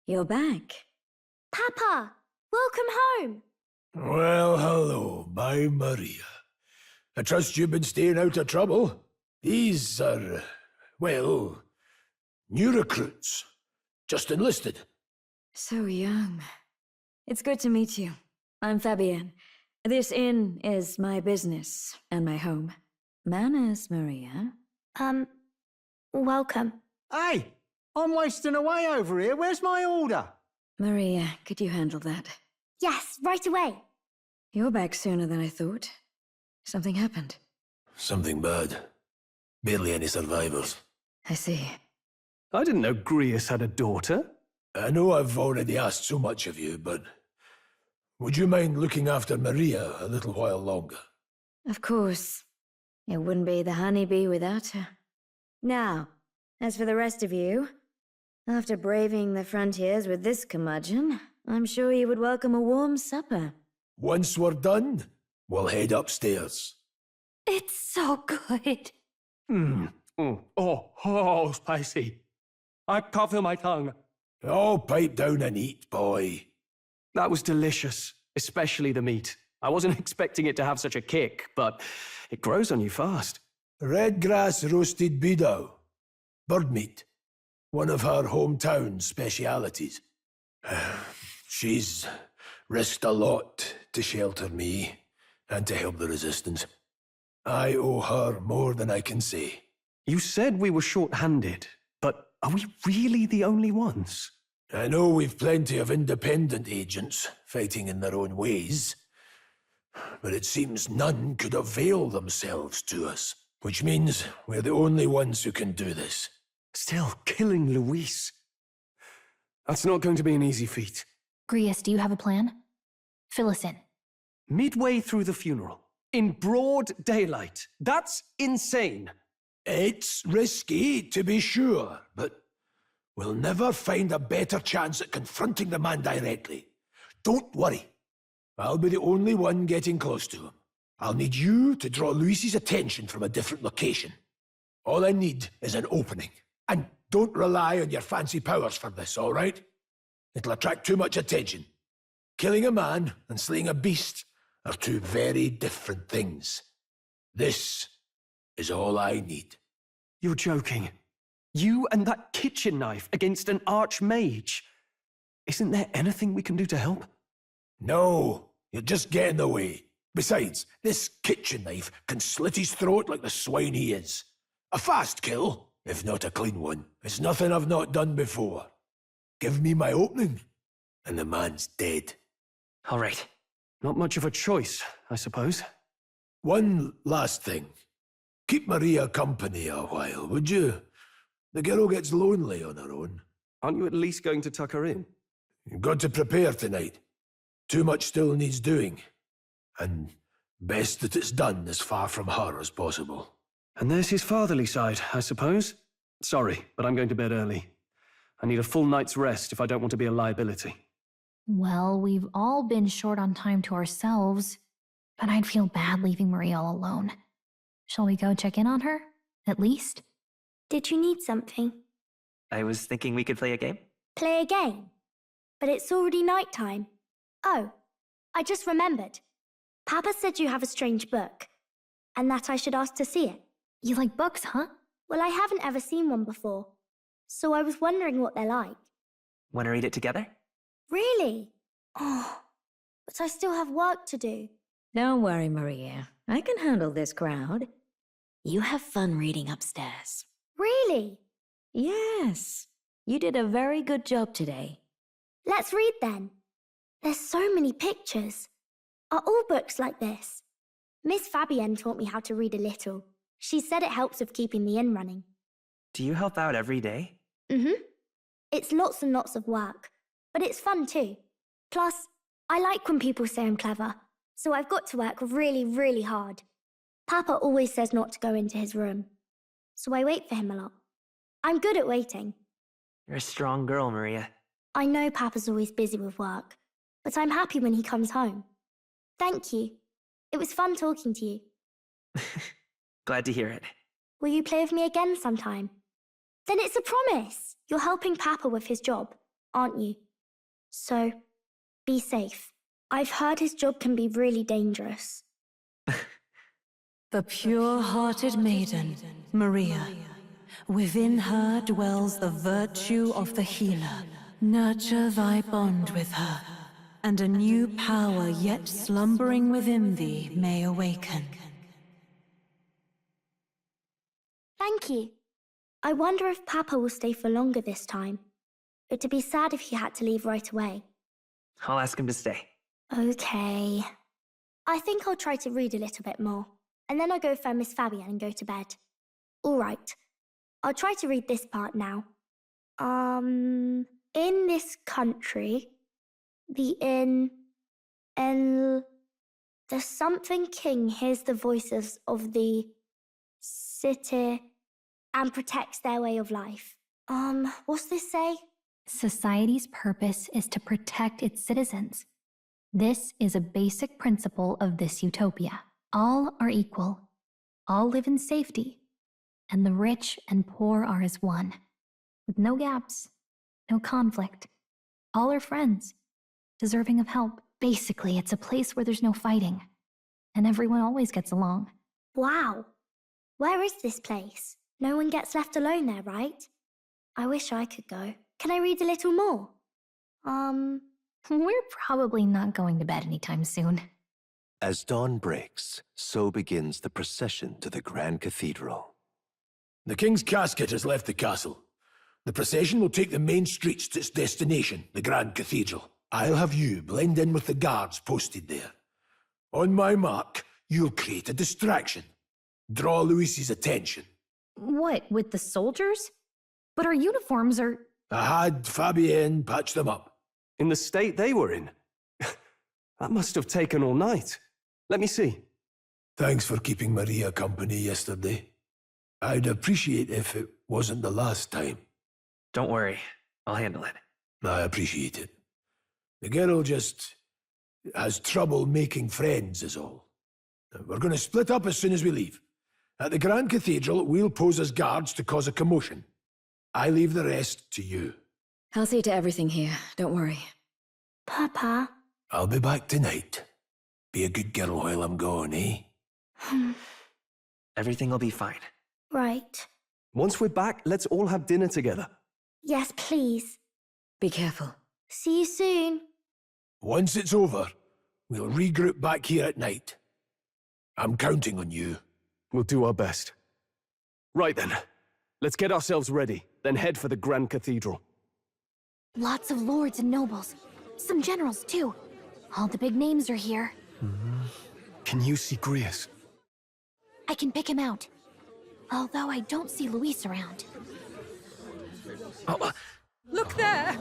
you're back. Papa, welcome home. Well, hello, my Maria. I trust you've been staying out of trouble. These are, well, new recruits. Just enlisted. So young. It's good to meet you. I'm Fabienne. This inn is my business and my home. Manners, Maria. Welcome. Hey, I'm wasting away over here. Where's my order? Maria, could you handle that? Yes, right away. You're back sooner than I thought. Something happened. Something bad. Barely any survivors. I see. I didn't know Grius had a daughter. I know I've already asked so much of you, but would you mind looking after Maria a little while longer? Of course. It wouldn't be the honeybee without her. Now, as for the rest of you, after braving the frontiers with this curmudgeon, I'm sure you would welcome a warm supper. Once we're done, we'll head upstairs. It's so good. Oh, spicy. I can't feel my tongue. Oh, pipe down and eat, boy. That was delicious, especially the meat. I wasn't expecting it to have such a kick, but it grows on you fast. Red grass roasted beedow. Bird meat. One of her hometown specialities. She's risked a lot to shelter me and to help the resistance. I owe her more than I can say. You said we were short-handed, but are we really the only ones? I know we've plenty of independent agents fighting in their own ways, but it seems none could avail themselves to us, which means we're the only ones who can do this. Still, killing Luis. That's not going to be an easy feat. Grius, do you have a plan? Fill us in. Midway through the funeral, in broad daylight. That's insane. It's risky, to be sure, but we'll never find a better chance at confronting the man directly. Don't worry. I'll be the only one getting close to him. I'll need you to draw Luis's attention from a different location. All I need is an opening. And don't rely on your fancy powers for this, all right? It'll attract too much attention. Killing a man and slaying a beast are two very different things. This is all I need. You're joking. You and that kitchen knife against an archmage. Isn't there anything we can do to help? No, you'll just get in the way. Besides, this kitchen knife can slit his throat like the swine he is. A fast kill, if not a clean one. It's nothing I've not done before. Give me my opening, and the man's dead. All right. Not much of a choice, I suppose. One last thing. Keep Maria company a while, would you? The girl gets lonely on her own. Aren't you at least going to tuck her in? You've got to prepare tonight. Too much still needs doing. And best that it's done as far from her as possible. And there's his fatherly side, I suppose. Sorry, but I'm going to bed early. I need a full night's rest if I don't want to be a liability. Well, we've all been short on time to ourselves, but I'd feel bad leaving Maria all alone. Shall we go check in on her, at least? Did you need something? I was thinking we could play a game. Play a game? But it's already nighttime. Oh, I just remembered. Papa said you have a strange book, and that I should ask to see it. You like books, huh? Well, I haven't ever seen one before, so I was wondering what they're like. Want to read it together? Really? Oh, but I still have work to do. Don't worry, Maria. I can handle this crowd. You have fun reading upstairs. Really? Yes. You did a very good job today. Let's read then. There's so many pictures. Are all books like this? Miss Fabienne taught me how to read a little. She said it helps with keeping the inn running. Do you help out every day? Mm-hmm. It's lots and lots of work, but it's fun too. Plus, I like when people say I'm clever, so I've got to work really, really hard. Papa always says not to go into his room, so I wait for him a lot. I'm good at waiting. You're a strong girl, Maria. I know Papa's always busy with work, but I'm happy when he comes home. Thank you. It was fun talking to you. Glad to hear it. Will you play with me again sometime? Then it's a promise. You're helping Papa with his job. aren't you? So, be safe. I've heard his job can be really dangerous. The pure-hearted maiden, Maria. Within her dwells the virtue of the healer. Nurture thy bond with her, and a new power yet slumbering within thee may awaken. Thank you. I wonder if Papa will stay for longer this time. It'd be sad if he had to leave right away. I'll ask him to stay. Okay. I think I'll try to read a little bit more, and then I'll go find Miss Fabian and go to bed. All right. I'll try to read this part now. In this country, the something king hears the voices of the city and protects their way of life. What's this say? Society's purpose is to protect its citizens. This is a basic principle of this utopia. All are equal. All live in safety. And the rich and poor are as one. With no gaps, no conflict. All are friends, deserving of help. Basically, it's a place where there's no fighting. And everyone always gets along. Wow. Where is this place? No one gets left alone there, right? I wish I could go. Can I read a little more? We're probably not going to bed anytime soon. As dawn breaks, so begins the procession to the Grand Cathedral. The king's casket has left the castle. The procession will take the main streets to its destination, the Grand Cathedral. I'll have you blend in with the guards posted there. On my mark, you'll create a distraction. Draw Luis's attention. What, with the soldiers? But our uniforms are... I had Fabienne patch them up. In the state they were in? That must have taken all night. Let me see. Thanks for keeping Maria company yesterday. I'd appreciate if it wasn't the last time. Don't worry. I'll handle it. I appreciate it. The girl just has trouble making friends is all. We're going to split up as soon as we leave. At the Grand Cathedral, we'll pose as guards to cause a commotion. I leave the rest to you. I'll see to everything here, don't worry. Papa. I'll be back tonight. Be a good girl while I'm gone, eh? Everything will be fine. Right. Once we're back, let's all have dinner together. Yes, please. Be careful. See you soon. Once it's over, we'll regroup back here at night. I'm counting on you. We'll do our best. Right then. Let's get ourselves ready, then head for the Grand Cathedral. Lots of lords and nobles. Some generals, too. All the big names are here. Can you see Grius? I can pick him out. Although I don't see Luis around. Look there!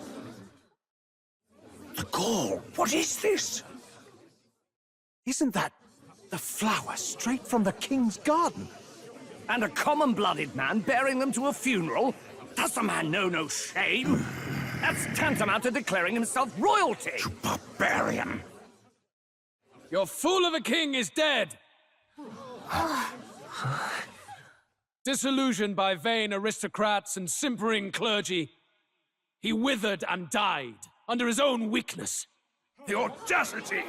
The gall, what is this? Isn't that the flower straight from the king's garden? And a common-blooded man bearing them to a funeral? Does the man know no shame? That's tantamount to declaring himself royalty! You barbarian! Your fool of a king is dead! Disillusioned by vain aristocrats and simpering clergy, he withered and died under his own weakness. The audacity!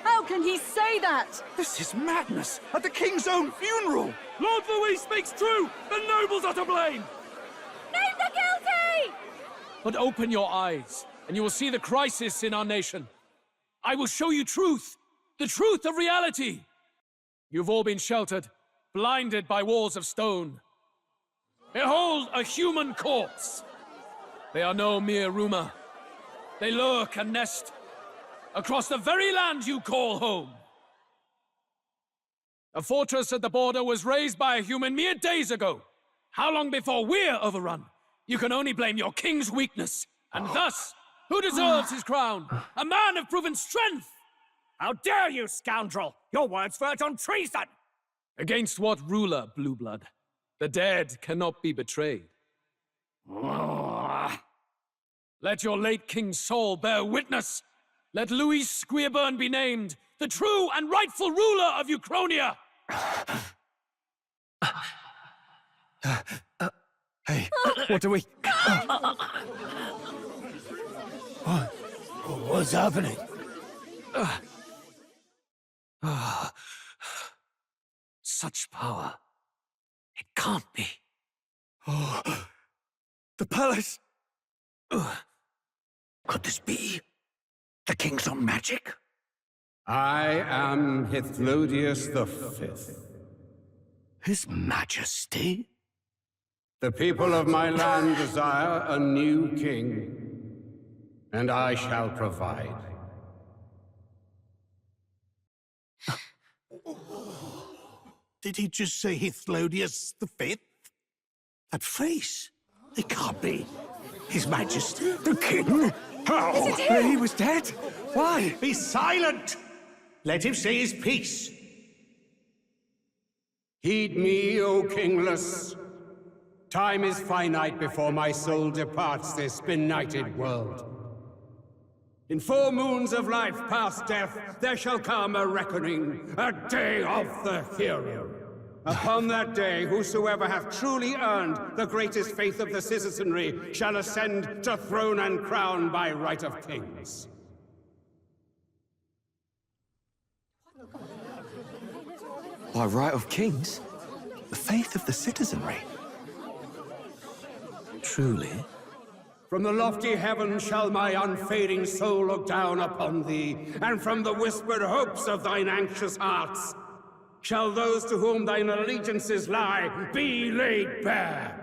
How can he say that? This is madness! At the king's own funeral! Lord Louis speaks true! The nobles are to blame! Name the guilty! But open your eyes, and you will see the crisis in our nation. I will show you truth, the truth of reality. You've all been sheltered, blinded by walls of stone. Behold a human corpse. They are no mere rumor. They lurk and nest across the very land you call home. A fortress at the border was raised by a human mere days ago. How long before we're overrun? You can only blame your king's weakness. And thus, who deserves his crown? A man of proven strength! How dare you, scoundrel! Your words verge on treason! Against what ruler, Blue Blood? The dead cannot be betrayed. Let your late king's soul bear witness. Let Louis Squeerburn be named the true and rightful ruler of Uchronia. Hey, what do we... What's happening? Such power. It can't be. Oh, the palace! Could this be the king's own magic? I am Hithlodius V. His Majesty? The people of my land desire a new king, and I shall provide. Did he just say Hithlodius V? That face? It can't be. His Majesty, the King? How? He was dead? Why? Be silent! Let him say his piece. Heed me, O kingless. Time is finite before my soul departs this benighted world. In 4 moons of life past death, there shall come a reckoning, a day of the hero. Upon that day, whosoever hath truly earned the greatest faith of the citizenry shall ascend to throne and crown by right of kings. By right of kings? The faith of the citizenry? Truly? From the lofty heavens shall my unfading soul look down upon thee, and from the whispered hopes of thine anxious hearts shall those to whom thine allegiances lie be laid bare.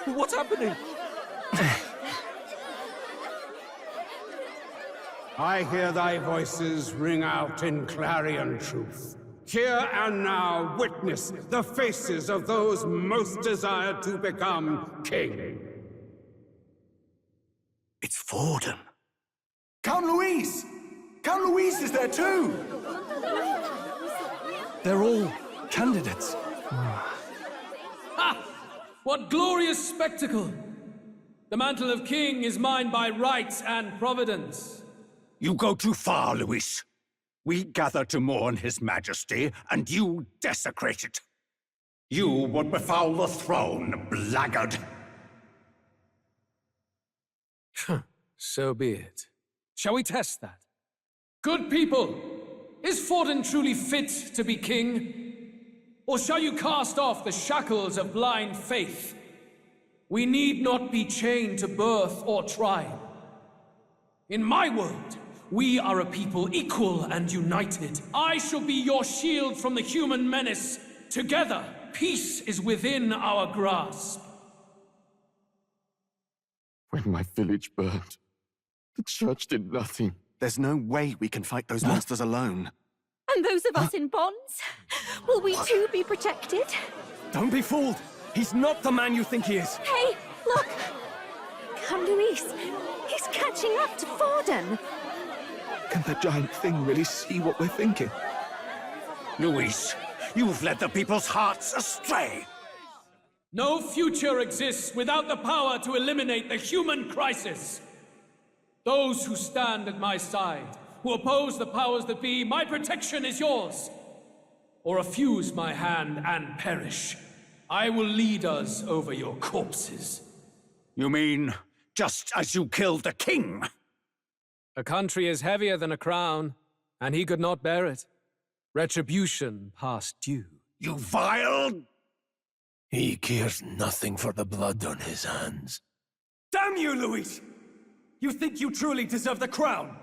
What's happening? I hear thy voices ring out in clarion truth. Here and now witness the faces of those most desired to become king. It's Forden. Count Louise! Count Louise is there too! They're all candidates. Ha! What glorious spectacle! The mantle of king is mine by right and providence. You go too far, Luis. We gather to mourn his majesty, and you desecrate it. You would befoul the throne, blackguard. So be it. Shall we test that? Good people, is Forden truly fit to be king? Or shall you cast off the shackles of blind faith? We need not be chained to birth or tribe. In my world, we are a people equal and united. I shall be your shield from the human menace. Together, peace is within our grasp. When my village burned, the church did nothing. There's no way we can fight those monsters alone. And those of us in bonds? Will we too be protected? Don't be fooled! He's not the man you think he is! Hey, look! Count Luis, he's catching up to Forden. Can that giant thing really see what we're thinking? Luis, you've led the people's hearts astray. No future exists without the power to eliminate the human crisis. Those who stand at my side, who oppose the powers that be, my protection is yours. Or refuse my hand and perish. I will lead us over your corpses. You mean, just as you killed the king? A country is heavier than a crown, and he could not bear it. Retribution past due. You vile... He cares nothing for the blood on his hands. Damn you, Luis! You think you truly deserve the crown?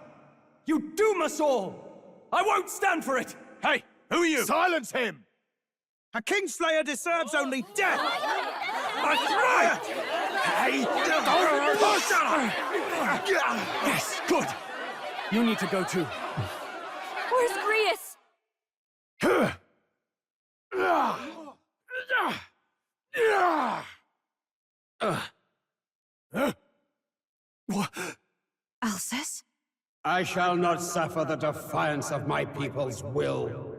You doom us all! I won't stand for it! Hey, who are you? Silence him! A kingslayer deserves only death! That's right! Hey, Yes, good! You need to go too. Where's Grius? What? Alcest? I shall not suffer the defiance of my people's will.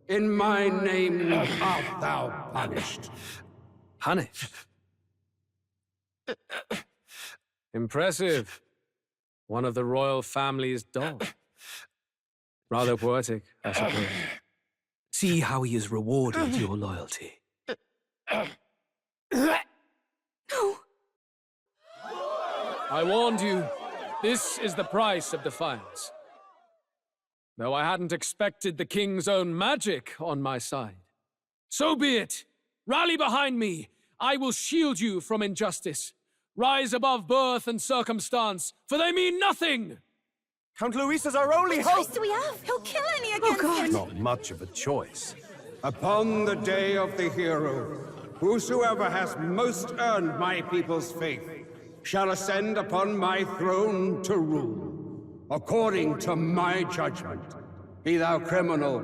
In my name art thou punished. Punished? Impressive. One of the royal family's dogs. Rather poetic, I suppose. See how he has rewarded your loyalty. I warned you. This is the price of defiance. Though I hadn't expected the king's own magic on my side. So be it. Rally behind me. I will shield you from injustice. Rise above birth and circumstance, for they mean nothing! Count Luis is our only What hope! choice do we have? He'll kill any against him. Not much of a choice. Upon the day of the hero, whosoever has most earned my people's faith shall ascend upon my throne to rule, according to my judgment. Be thou criminal,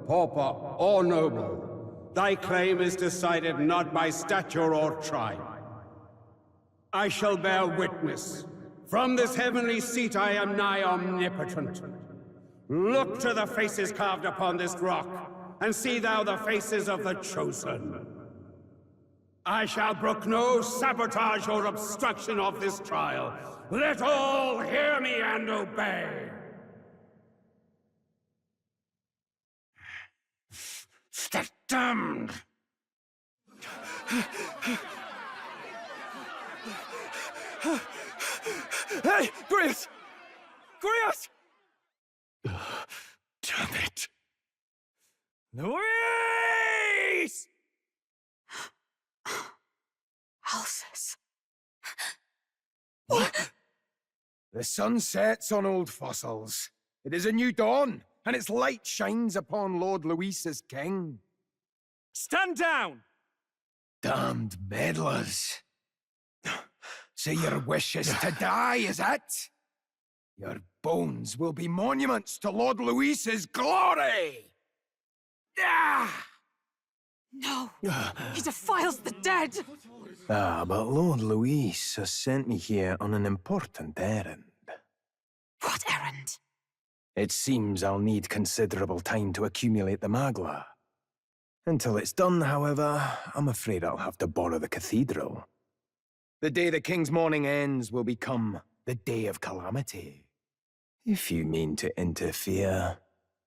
pauper, or noble, thy claim is decided not by stature or tribe. I shall bear witness. From this heavenly seat I am nigh omnipotent. Look to the faces carved upon this rock, and see thou the faces of the chosen. I shall brook no sabotage or obstruction of this trial. Let all hear me and obey. The damned! Hey, Grius! Grius! Damn it. Luis! Alsus. What? The sun sets on old fossils. It is a new dawn, and its light shines upon Lord Luis's king. Stand down! Damned meddlers. So your wish is to die, is it? Your bones will be monuments to Lord Luis's glory! Ah! No! He defiles the dead! Ah, but Lord Luis has sent me here on an important errand. What errand? It seems I'll need considerable time to accumulate the magla. Until it's done, however, I'm afraid I'll have to borrow the cathedral. The day the king's mourning ends will become the day of calamity. If you mean to interfere,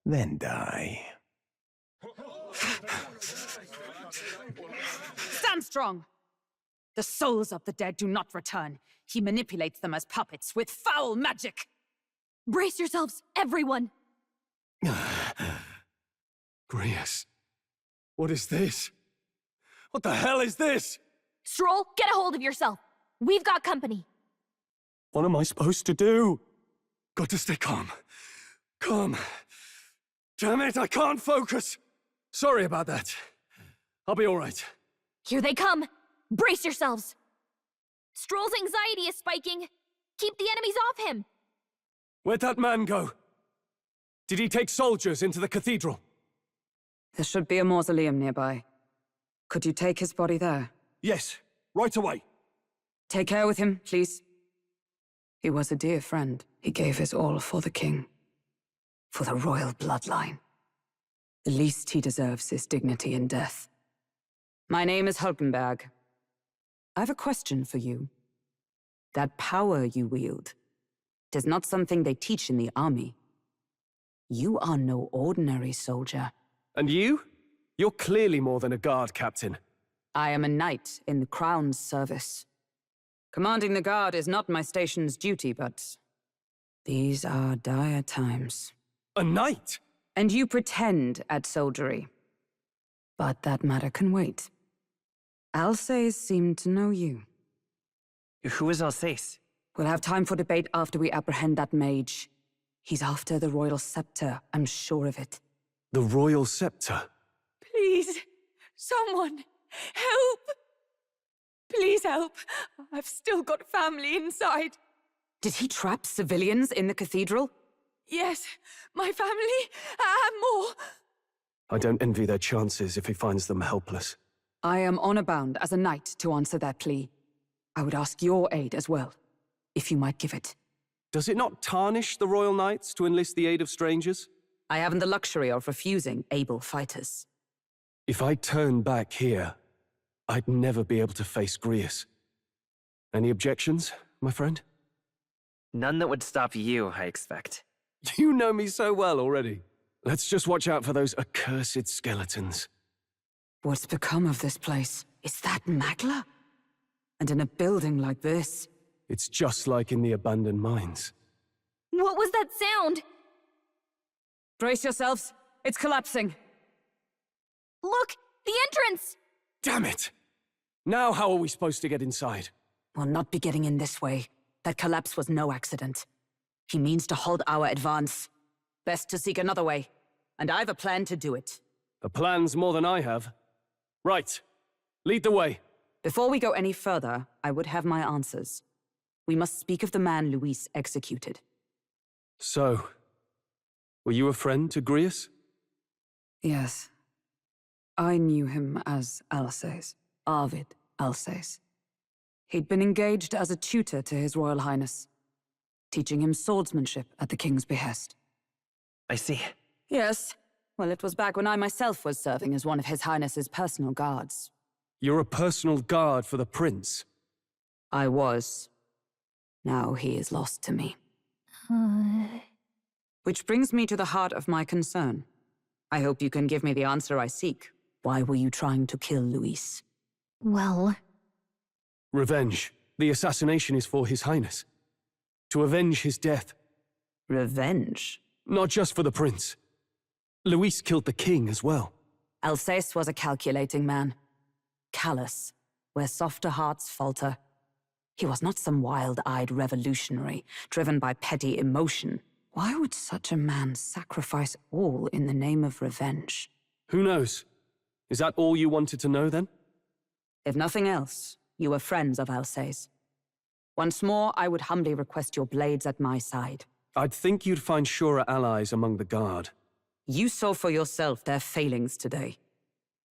then die. Stand strong! The souls of the dead do not return. He manipulates them as puppets with foul magic! Brace yourselves, everyone! Grius, what is this? What the hell is this? Stroll, get a hold of yourself. We've got company. What am I supposed to do? Got to stay calm. Calm. Damn it, I can't focus. Sorry about that. I'll be all right. Here they come. Brace yourselves. Stroll's anxiety is spiking. Keep the enemies off him. Where'd that man go? Did he take soldiers into the cathedral? There should be a mausoleum nearby. Could you take his body there? Yes, right away. Take care with him, please. He was a dear friend. He gave his all for the king. For the royal bloodline. The least he deserves is dignity in death. My name is Hulkenberg. I have a question for you. That power you wield, it is not something they teach in the army. You are no ordinary soldier. And you? You're clearly more than a guard captain. I am a knight in the Crown's service. Commanding the guard is not my station's duty, but these are dire times. A knight? And you pretend at soldiery. But that matter can wait. Alsace seemed to know you. Who is Alsace? We'll have time for debate after we apprehend that mage. He's after the royal scepter, I'm sure of it. The royal scepter? Please, someone, help! Please help. I've still got family inside. Did he trap civilians in the cathedral? Yes, my family, and more. I don't envy their chances if he finds them helpless. I am honor bound as a knight to answer that plea. I would ask your aid as well, if you might give it. Does it not tarnish the royal knights to enlist the aid of strangers? I haven't the luxury of refusing able fighters. If I turn back here, I'd never be able to face Grius. Any objections, my friend? None that would stop you, I expect. You know me so well already. Let's just watch out for those accursed skeletons. What's become of this place? Is that Magla? And in a building like this. It's just like in the abandoned mines. What was that sound? Brace yourselves. It's collapsing. Look! The entrance! Damn it! Now how are we supposed to get inside? We'll not be getting in this way. That collapse was no accident. He means to halt our advance. Best to seek another way. And I've a plan to do it. A plan's more than I have. Right. Lead the way. Before we go any further, I would have my answers. We must speak of the man Luis executed. So, were you a friend to Grius? Yes. I knew him as Alsace, Arvid Alsace. He'd been engaged as a tutor to His Royal Highness, teaching him swordsmanship at the king's behest. I see. Yes. Well, it was back when I myself was serving as one of His Highness's personal guards. You're a personal guard for the prince? I was. Now he is lost to me. Which brings me to the heart of my concern. I hope you can give me the answer I seek. Why were you trying to kill Luis? Well... Revenge. The assassination is for His Highness. To avenge his death. Revenge? Not just for the prince. Luis killed the king as well. Alsace was a calculating man. Callous, where softer hearts falter. He was not some wild-eyed revolutionary, driven by petty emotion. Why would such a man sacrifice all in the name of revenge? Who knows? Is that all you wanted to know, then? If nothing else, you were friends of Alsace. Once more, I would humbly request your blades at my side. I'd think you'd find surer allies among the guard. You saw for yourself their failings today.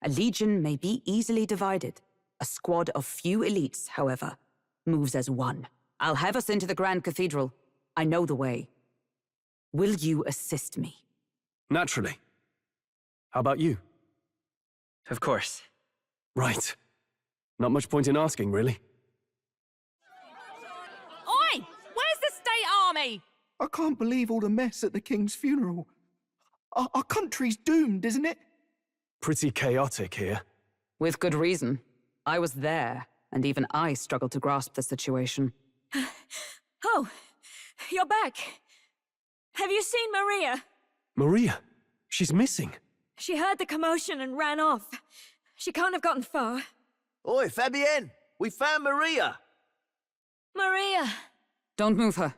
A legion may be easily divided. A squad of few elites, however, moves as one. I'll have us into the Grand Cathedral. I know the way. Will you assist me? Naturally. How about you? Of course. Right. Not much point in asking, really. Oi! Where's the state army? I can't believe all the mess at the king's funeral. Our country's doomed, isn't it? Pretty chaotic here. With good reason. I was there, and even I struggled to grasp the situation. Oh, you're back. Have you seen Maria? Maria? She's missing. She heard the commotion and ran off. She can't have gotten far. Oi, Fabienne! We found Maria! Maria! Don't move her.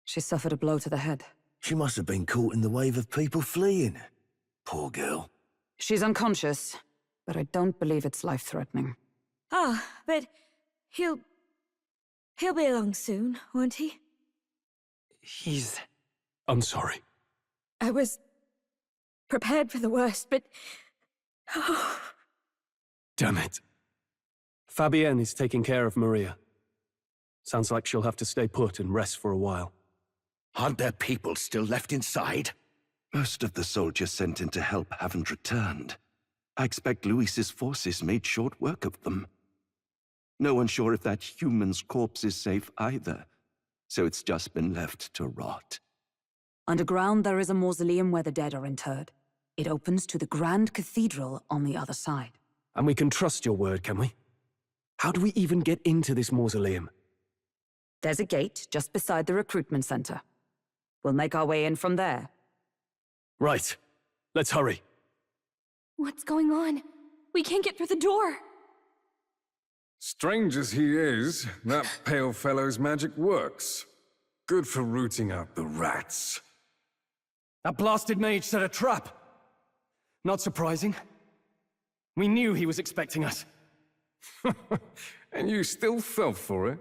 She suffered a blow to the head. She must have been caught in the wave of people fleeing. Poor girl. She's unconscious, but I don't believe it's life-threatening. Ah, but he'll be along soon, won't he? I'm sorry. I was prepared for the worst, but... Oh. Damn it. Fabienne is taking care of Maria. Sounds like she'll have to stay put and rest for a while. Aren't there people still left inside? Most of the soldiers sent in to help haven't returned. I expect Luis's forces made short work of them. No one's sure if that human's corpse is safe either, so it's just been left to rot. Underground, there is a mausoleum where the dead are interred. It opens to the Grand Cathedral on the other side. And we can trust your word, can we? How do we even get into this mausoleum? There's a gate just beside the recruitment center. We'll make our way in from there. Right. Let's hurry. What's going on? We can't get through the door. Strange as he is, that pale fellow's magic works. Good for rooting out the rats. That blasted mage set a trap. Not surprising. We knew he was expecting us. And you still fell for it?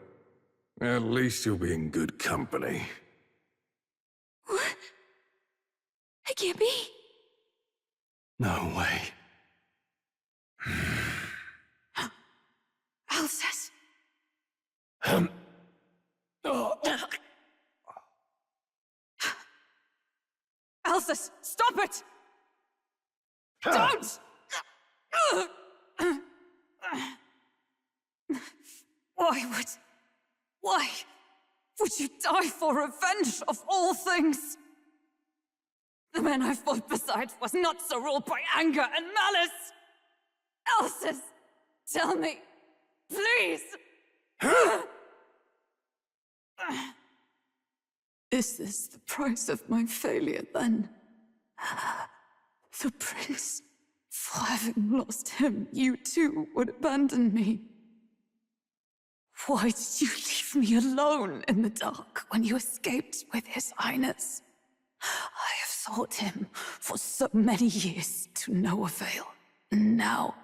At least you'll be in good company. What? It can't be. No way. Alsace. Alsace, stop it! Don't! Why would you die for revenge of all things? The man I fought beside was not so ruled by anger and malice. Alsace, tell me, Please! Is this the price of my failure, then? The prince, for having lost him, you too would abandon me. Why did you leave me alone in the dark when you escaped with his highness? I have sought him for so many years to no avail. And now,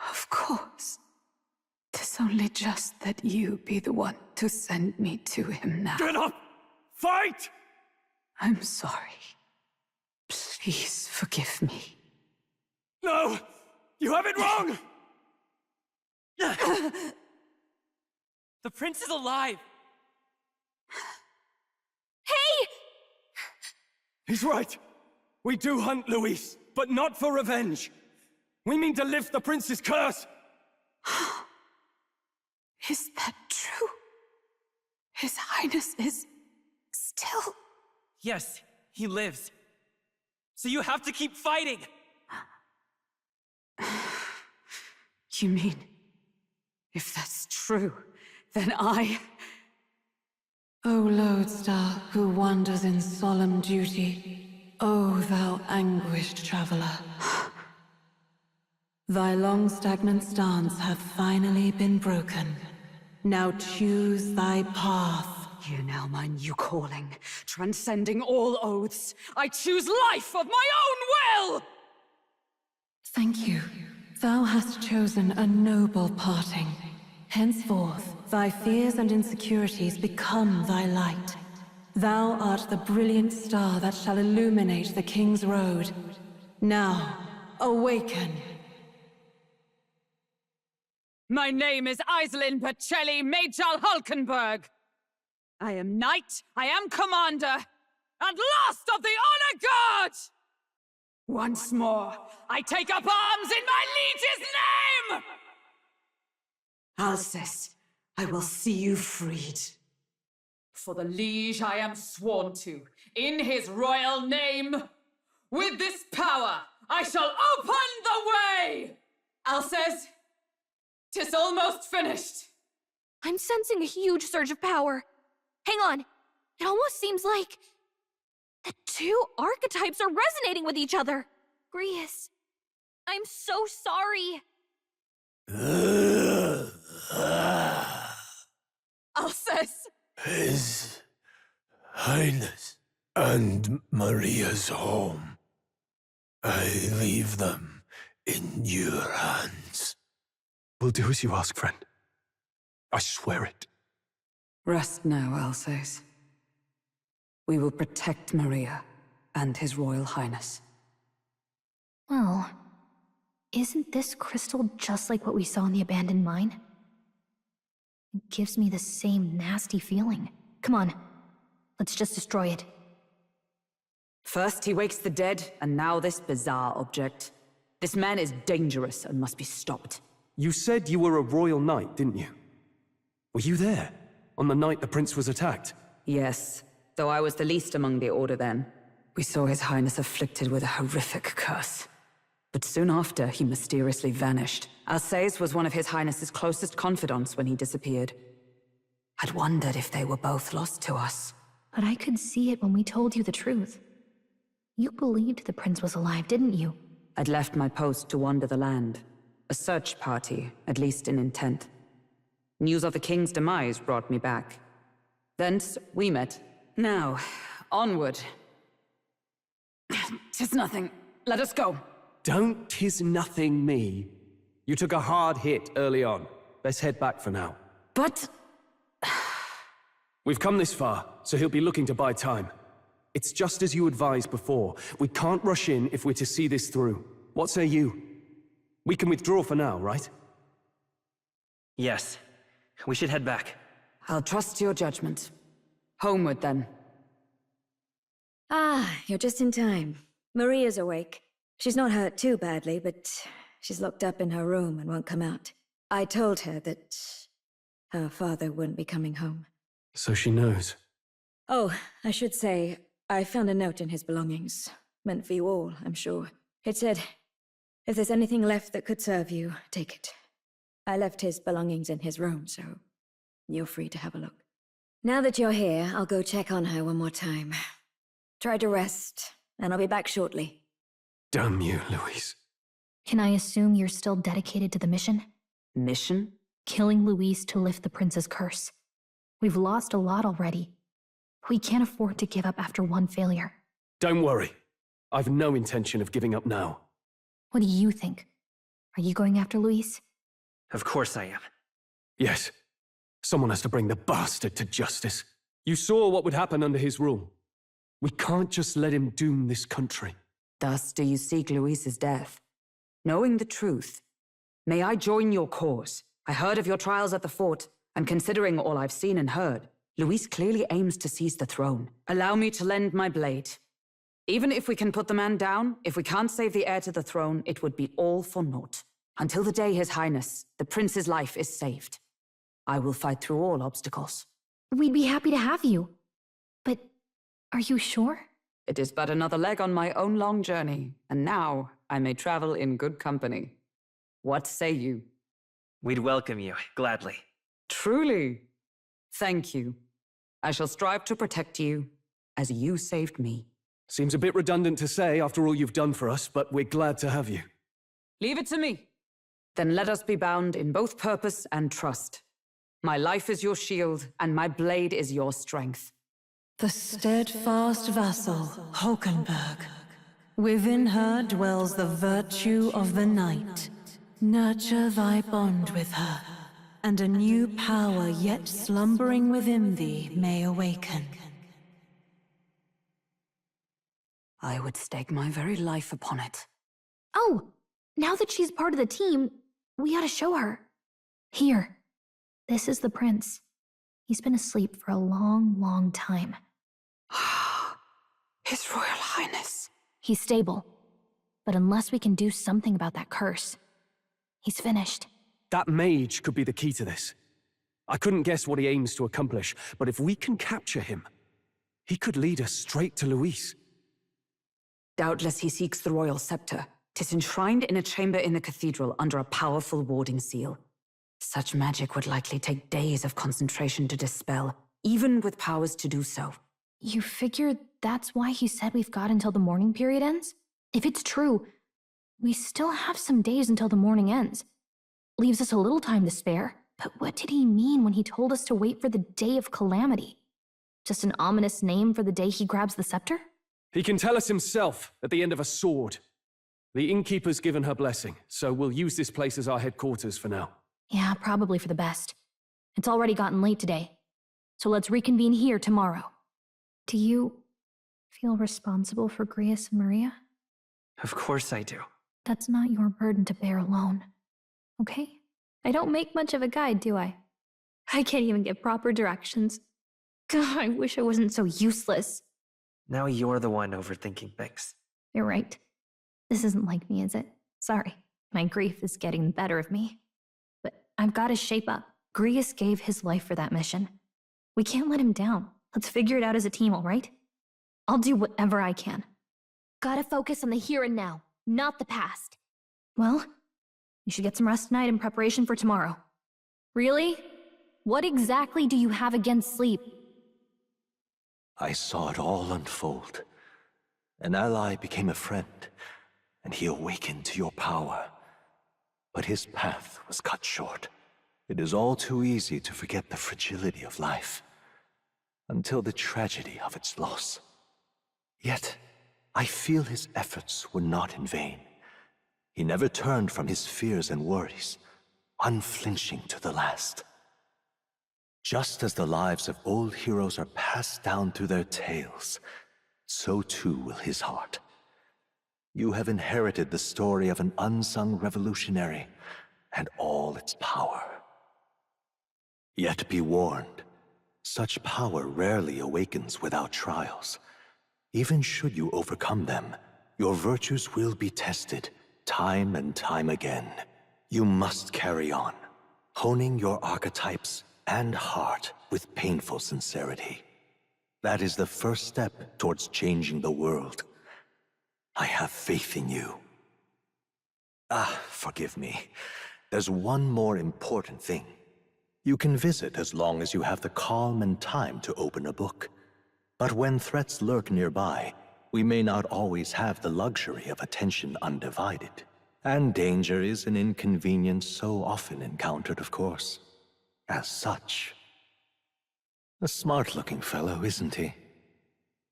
Of course. 'Tis only just that you be the one to send me to him now. Get up! Fight! I'm sorry. Please forgive me. No! You have it wrong! The prince is alive! Hey! He's right. We do hunt Luis, but not for revenge. We mean to lift the prince's curse. Is that true? His Highness is still... Yes, he lives. So you have to keep fighting! You mean, if that's true, then I... O lodestar who wanders in solemn duty, O thou anguished traveler. Thy long stagnant stance hath finally been broken. Now choose thy path. Hear now my new calling, transcending all oaths. I choose life of my own will! Thank you. Thou hast chosen a noble parting. Henceforth, thy fears and insecurities become thy light. Thou art the brilliant star that shall illuminate the King's Road. Now, awaken. My name is Iselin Pacelli Majal Hulkenberg. I am knight, I am commander, and last of the honor guard! Once more, I take up arms in my liege's name! Alcest, I will see you freed. For the liege I am sworn to, in his royal name. With this power, I shall open the way! Alcest, 'tis almost finished. I'm sensing a huge surge of power. Hang on. It almost seems like the two archetypes are resonating with each other. Grius, I'm so sorry. Alcest! His Highness and Maria's home. I leave them in your hands. We'll do as you ask, friend. I swear it. Rest now, Alcest. We will protect Maria and His Royal Highness. Well, isn't this crystal just like what we saw in the abandoned mine? It gives me the same nasty feeling. Come on, let's just destroy it. First he wakes the dead, and now this bizarre object. This man is dangerous and must be stopped. You said you were a royal knight, didn't you? Were you there, on the night the prince was attacked? Yes, though I was the least among the Order then. We saw His Highness afflicted with a horrific curse. But soon after, he mysteriously vanished. Alcest was one of His Highness's closest confidants when he disappeared. I'd wondered if they were both lost to us. But I could see it when we told you the truth. You believed the prince was alive, didn't you? I'd left my post to wander the land. A search party, at least in intent. News of the king's demise brought me back. Thence, we met. Now, onward. 'Tis nothing. Let us go. Don't 'tis nothing me. You took a hard hit early on. Let's head back for now. But... We've come this far, so he'll be looking to buy time. It's just as you advised before. We can't rush in if we're to see this through. What say you? We can withdraw for now, right? Yes. We should head back. I'll trust your judgment. Homeward, then. Ah, you're just in time. Maria's awake. She's not hurt too badly, but she's locked up in her room and won't come out. I told her that her father wouldn't be coming home. So she knows. Oh, I should say, I found a note in his belongings. Meant for you all, I'm sure. It said, If there's anything left that could serve you, take it. I left his belongings in his room, so you're free to have a look. Now that you're here, I'll go check on her one more time. Try to rest, and I'll be back shortly. Damn you, Louise. Can I assume you're still dedicated to the mission? Mission? Killing Louise to lift the prince's curse. We've lost a lot already. We can't afford to give up after one failure. Don't worry. I've no intention of giving up now. What do you think? Are you going after Louise? Of course I am. Yes. Someone has to bring the bastard to justice. You saw what would happen under his rule. We can't just let him doom this country. Thus do you seek Louise's death. Knowing the truth, may I join your cause? I heard of your trials at the fort, and considering all I've seen and heard, Louise clearly aims to seize the throne. Allow me to lend my blade. Even if we can put the man down, if we can't save the heir to the throne, it would be all for naught. Until the day His Highness, the prince's life is saved. I will fight through all obstacles. We'd be happy to have you. But are you sure? It is but another leg on my own long journey, and now I may travel in good company. What say you? We'd welcome you, gladly. Truly? Thank you. I shall strive to protect you, as you saved me. Seems a bit redundant to say after all you've done for us, but we're glad to have you. Leave it to me. Then let us be bound in both purpose and trust. My life is your shield, and my blade is your strength. The steadfast vassal, Hulkenberg. Within her dwells the virtue of the knight. Nurture thy bond with her, and a new power yet slumbering within thee may awaken. I would stake my very life upon it. Oh, now that she's part of the team, we ought to show her. Here, this is the prince. He's been asleep for a long, long time. His Royal Highness. He's stable, but unless we can do something about that curse, he's finished. That mage could be the key to this. I couldn't guess what he aims to accomplish, but if we can capture him, he could lead us straight to Louise. Doubtless he seeks the royal scepter. 'Tis enshrined in a chamber in the cathedral under a powerful warding seal. Such magic would likely take days of concentration to dispel, even with powers to do so. You figure that's why he said we've got until the mourning period ends? If it's true, we still have some days until the mourning ends. Leaves us a little time to spare. But what did he mean when he told us to wait for the day of calamity? Just an ominous name for the day he grabs the scepter? He can tell us himself at the end of a sword. The innkeeper's given her blessing, so we'll use this place as our headquarters for now. Yeah, probably for the best. It's already gotten late today, so let's reconvene here tomorrow. Do you feel responsible for Grius and Maria? Of course I do. That's not your burden to bear alone, okay? I don't make much of a guide, do I? I can't even give proper directions. God, I wish I wasn't so useless. Now you're the one overthinking things. You're right. This isn't like me, is it? Sorry. My grief is getting the better of me. But I've got to shape up. Grius gave his life for that mission. We can't let him down. Let's figure it out as a team, all right? I'll do whatever I can. Gotta focus on the here and now, not the past. Well, you should get some rest tonight in preparation for tomorrow. Really? What exactly do you have against sleep? I saw it all unfold. An ally became a friend, and he awakened to your power. But his path was cut short. It is all too easy to forget the fragility of life, until the tragedy of its loss. Yet, I feel his efforts were not in vain. He never turned from his fears and worries, unflinching to the last. Just as the lives of old heroes are passed down through their tales, so too will his heart. You have inherited the story of an unsung revolutionary and all its power. Yet be warned, such power rarely awakens without trials. Even should you overcome them, your virtues will be tested time and time again. You must carry on, honing your archetypes and heart with painful sincerity. That is the first step towards changing the world. I have faith in you. Forgive me. There's one more important thing. You can visit as long as you have the calm and time to open a book. But when threats lurk nearby, we may not always have the luxury of attention undivided. And danger is an inconvenience so often encountered, of course. As such. A smart-looking fellow, isn't he?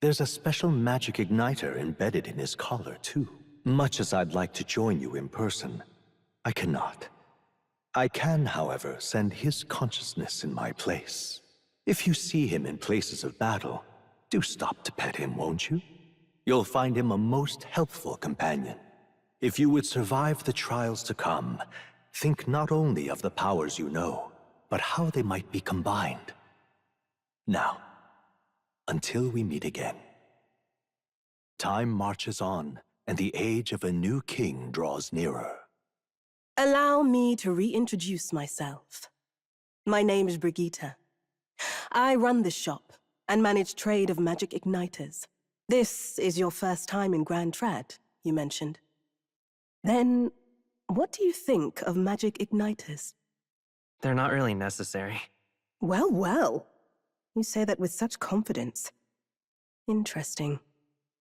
There's a special magic igniter embedded in his collar, too. Much as I'd like to join you in person, I cannot. I can, however, send his consciousness in my place. If you see him in places of battle, do stop to pet him, won't you? You'll find him a most helpful companion. If you would survive the trials to come, think not only of the powers you know, but how they might be combined. Now, until we meet again. Time marches on, and the age of a new king draws nearer. Allow me to reintroduce myself. My name is Brigitte. I run this shop and manage trade of magic igniters. This is your first time in Grand Trad, you mentioned. Then, what do you think of magic igniters? They're not really necessary. Well, well. You say that with such confidence. Interesting.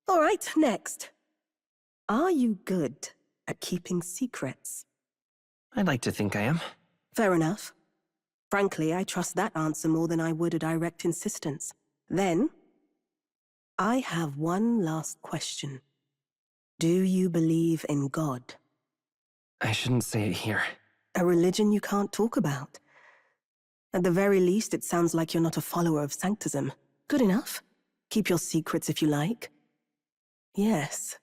All right, next. Are you good at keeping secrets? I'd like to think I am. Fair enough. Frankly, I trust that answer more than I would a direct insistence. Then, I have one last question. Do you believe in God? I shouldn't say it here. A religion you can't talk about. At the very least, it sounds like you're not a follower of Sanctism. Good enough. Keep your secrets if you like. Yes.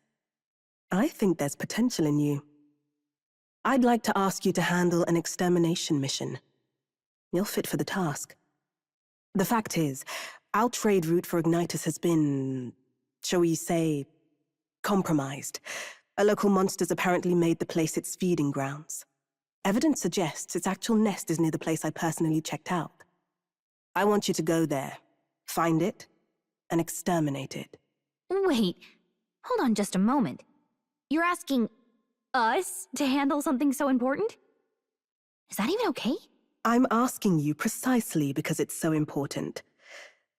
I think there's potential in you. I'd like to ask you to handle an extermination mission. You're fit for the task. The fact is, our trade route for Ignitus has been, shall we say, compromised. A local monster's apparently made the place its feeding grounds. Evidence suggests its actual nest is near the place I personally checked out. I want you to go there, find it, and exterminate it. Wait, hold on just a moment. You're asking us to handle something so important? Is that even okay? I'm asking you precisely because it's so important.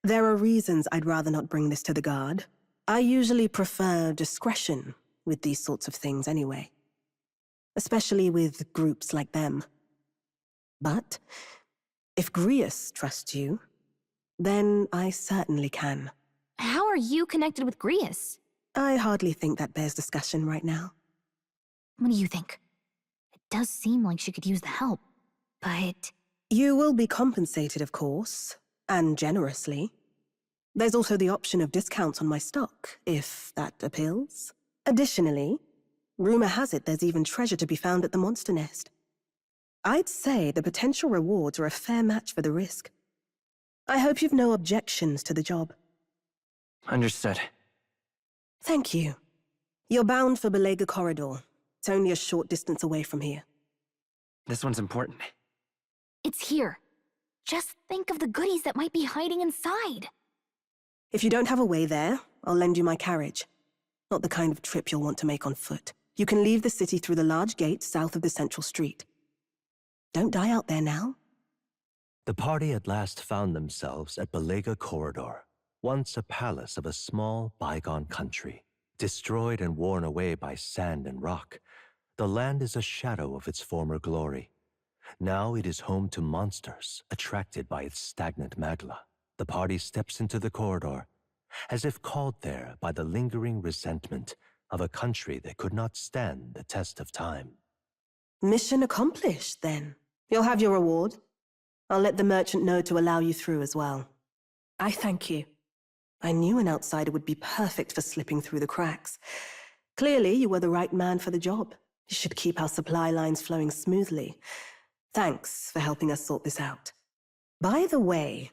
There are reasons I'd rather not bring this to the guard. I usually prefer discretion with these sorts of things anyway. Especially with groups like them. But if Grius trusts you, then I certainly can. How are you connected with Grius? I hardly think that bears discussion right now. What do you think? It does seem like she could use the help, but... You will be compensated, of course, and generously. There's also the option of discounts on my stock, if that appeals. Additionally, rumor has it there's even treasure to be found at the monster nest. I'd say the potential rewards are a fair match for the risk. I hope you've no objections to the job. Understood. Thank you. You're bound for Belega Corridor. It's only a short distance away from here. This one's important. It's here. Just think of the goodies that might be hiding inside. If you don't have a way there, I'll lend you my carriage. Not the kind of trip you'll want to make on foot. You can leave the city through the large gate south of the central street. Don't die out there now. The party at last found themselves at Belega Corridor, once a palace of a small, bygone country. Destroyed and worn away by sand and rock, the land is a shadow of its former glory. Now it is home to monsters attracted by its stagnant magma. The party steps into the corridor, as if called there by the lingering resentment of a country that could not stand the test of time. Mission accomplished, then. You'll have your reward. I'll let the merchant know to allow you through as well. I thank you. I knew an outsider would be perfect for slipping through the cracks. Clearly, you were the right man for the job. You should keep our supply lines flowing smoothly. Thanks for helping us sort this out. By the way,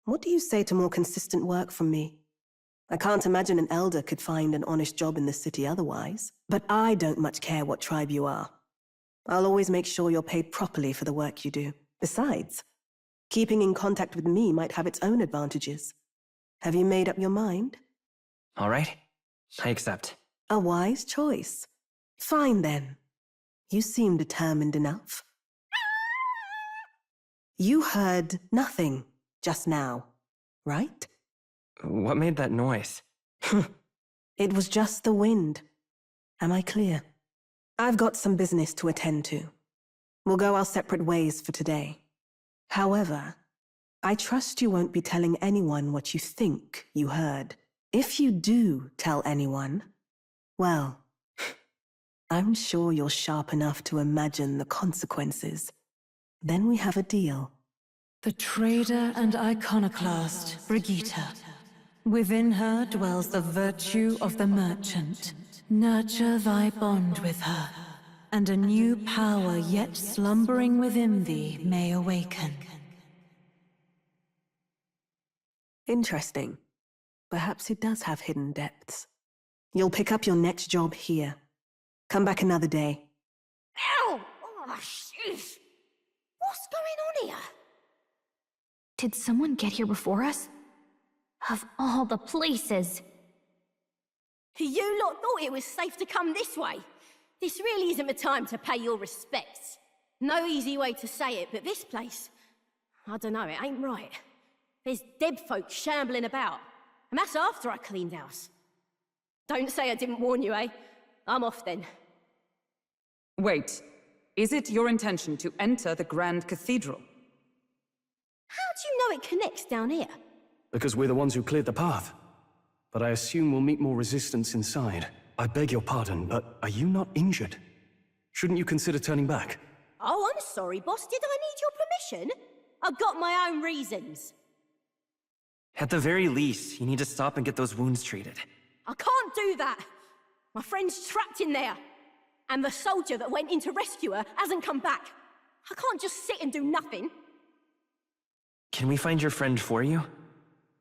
what do you say to more consistent work from me? I can't imagine an elder could find an honest job in the city otherwise. But I don't much care what tribe you are. I'll always make sure you're paid properly for the work you do. Besides, keeping in contact with me might have its own advantages. Have you made up your mind? All right. I accept. A wise choice. Fine then. You seem determined enough. You heard nothing just now, right? What made that noise? It was just the wind. Am I clear? I've got some business to attend to. We'll go our separate ways for today. However, I trust you won't be telling anyone what you think you heard. If you do tell anyone, well, I'm sure you're sharp enough to imagine the consequences. Then we have a deal. The trader and iconoclast, Brigitte. Within her dwells the virtue of the merchant. Nurture thy bond with her, and a new power yet slumbering within thee may awaken. Interesting. Perhaps it does have hidden depths. You'll pick up your next job here. Come back another day. Ow! Oh, jeez. What's going on here? Did someone get here before us? Of all the places. You lot thought it was safe to come this way. This really isn't the time to pay your respects. No easy way to say it, but this place, I don't know, it ain't right. There's dead folk shambling about, and that's after I cleaned house. Don't say I didn't warn you, eh? I'm off then. Wait, is it your intention to enter the Grand Cathedral? How do you know it connects down here? Because we're the ones who cleared the path. But I assume we'll meet more resistance inside. I beg your pardon, but are you not injured? Shouldn't you consider turning back? Oh, I'm sorry, boss. Did I need your permission? I've got my own reasons. At the very least, you need to stop and get those wounds treated. I can't do that. My friend's trapped in there. And the soldier that went in to rescue her hasn't come back. I can't just sit and do nothing. Can we find your friend for you?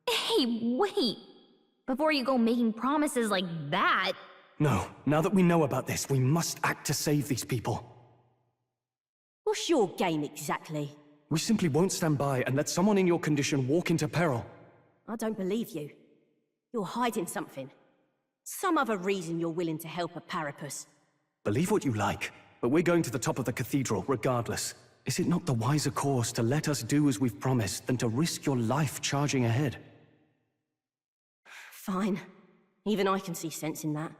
Hey, wait! Before you go making promises like that... No, now that we know about this, we must act to save these people. What's your game exactly? We simply won't stand by and let someone in your condition walk into peril. I don't believe you. You're hiding something. Some other reason you're willing to help a Parapus. Believe what you like, but we're going to the top of the cathedral regardless. Is it not the wiser course to let us do as we've promised than to risk your life charging ahead? Fine. Even I can see sense in that.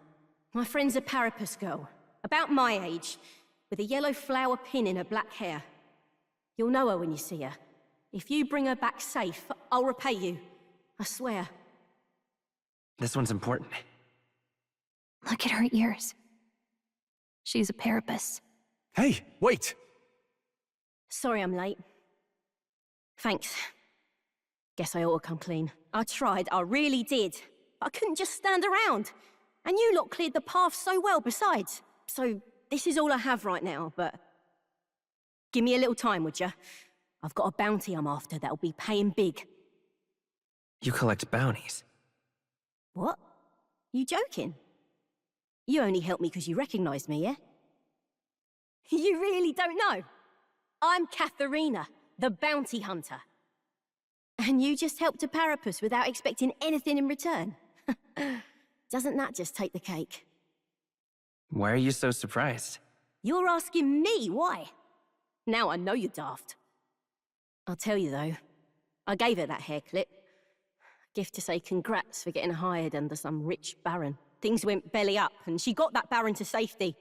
My friend's a Parapus girl, about my age, with a yellow flower pin in her black hair. You'll know her when you see her. If you bring her back safe, I'll repay you. I swear. This one's important. Look at her ears. She's a Parapus. Hey, wait! Sorry I'm late. Thanks. Guess I ought to come clean. I tried, I really did. I couldn't just stand around. And you lot cleared the path so well besides. So, this is all I have right now, but... Give me a little time, would ya? I've got a bounty I'm after that'll be paying big. You collect bounties. What? You joking? You only helped me because you recognized me, yeah? You really don't know? I'm Katharina, the bounty hunter. And you just helped a Parapus without expecting anything in return? Doesn't that just take the cake? Why are you so surprised? You're asking me why? Now I know you're daft. I'll tell you though, I gave her that hair clip. Gift to say congrats for getting hired under some rich baron. Things went belly up and she got that baron to safety,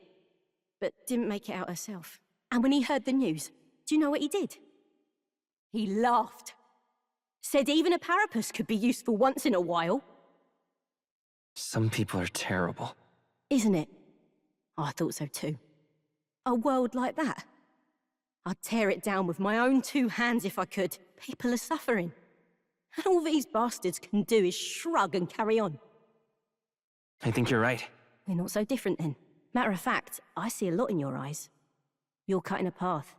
but didn't make it out herself. And when he heard the news, do you know what he did? He laughed. Said even a Parapus could be useful once in a while. Some people are terrible. Isn't it? Oh, I thought so too. A world like that. I'd tear it down with my own two hands if I could. People are suffering. And all these bastards can do is shrug and carry on. I think you're right. We're not so different then. Matter of fact, I see a lot in your eyes. You're cutting a path,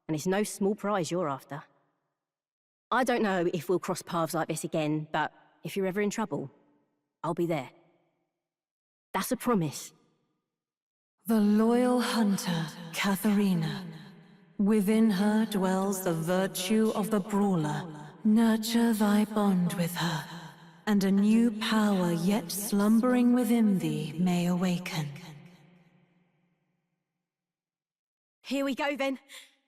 and it's no small prize you're after. I don't know if we'll cross paths like this again, but if you're ever in trouble, I'll be there. That's a promise. The loyal hunter, Katharina. Within her dwells the virtue of the brawler. Nurture thy bond with her, and a new power yet slumbering within thee may awaken. Here we go then.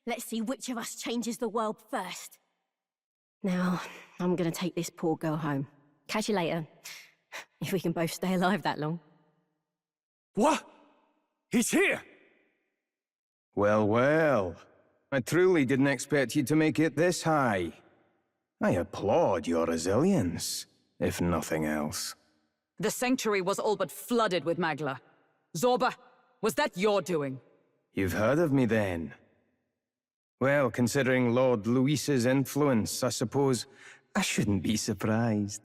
Let's see which of us changes the world first. Now, I'm gonna take this poor girl home. Catch you later. If we can both stay alive that long. What? He's here! Well, well. I truly didn't expect you to make it this high. I applaud your resilience, if nothing else. The sanctuary was all but flooded with Magla. Zorba, was that your doing? You've heard of me then? Well, considering Lord Luis's influence, I suppose I shouldn't be surprised.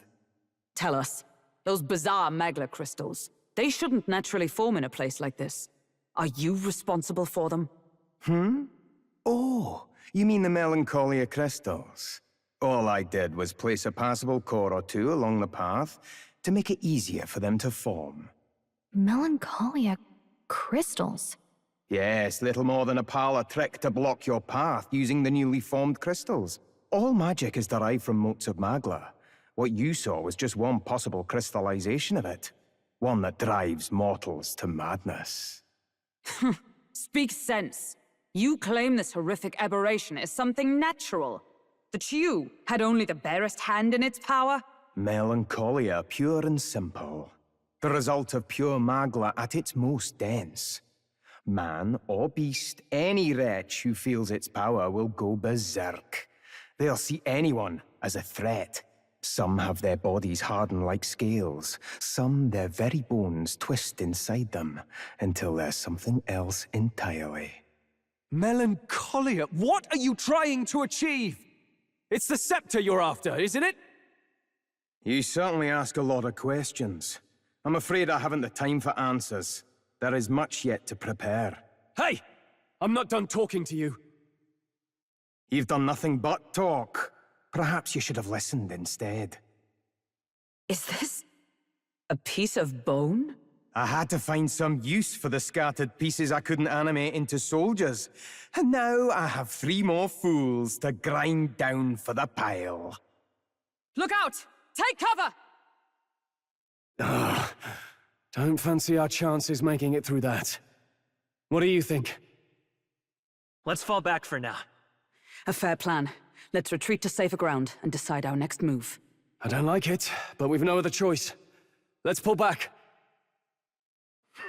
Tell us, those bizarre Magla crystals, they shouldn't naturally form in a place like this. Are you responsible for them? Oh, you mean the Melancholia crystals? All I did was place a passable core or two along the path to make it easier for them to form. Melancholia crystals? Yes, little more than a parlor trick to block your path using the newly formed crystals. All magic is derived from motes of Magla. What you saw was just one possible crystallization of it. One that drives mortals to madness. Speak sense. You claim this horrific aberration is something natural. That you had only the barest hand in its power? Melancholia, pure and simple. The result of pure Magla at its most dense. Man or beast, any wretch who feels its power will go berserk. They'll see anyone as a threat. Some have their bodies harden like scales. Some their very bones twist inside them until they're something else entirely. Melancholia? What are you trying to achieve? It's the scepter you're after, isn't it? You certainly ask a lot of questions. I'm afraid I haven't the time for answers. There is much yet to prepare. Hey! I'm not done talking to you. You've done nothing but talk. Perhaps you should have listened instead. Is this a piece of bone? I had to find some use for the scattered pieces I couldn't animate into soldiers. And now I have 3 more fools to grind down for the pile. Look out! Take cover! Don't fancy our chances making it through that. What do you think? Let's fall back for now. A fair plan. Let's retreat to safer ground and decide our next move. I don't like it, but we've no other choice. Let's pull back.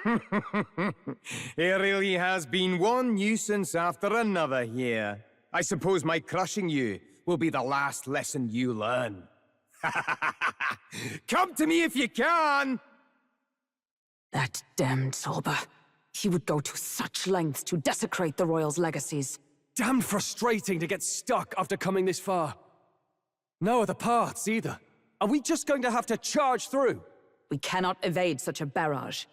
It really has been one nuisance after another here. I suppose my crushing you will be the last lesson you learn. Come to me if you can! That damned Zorba. He would go to such lengths to desecrate the Royals' legacies. Damn frustrating to get stuck after coming this far. No other paths either. Are we just going to have to charge through? We cannot evade such a barrage.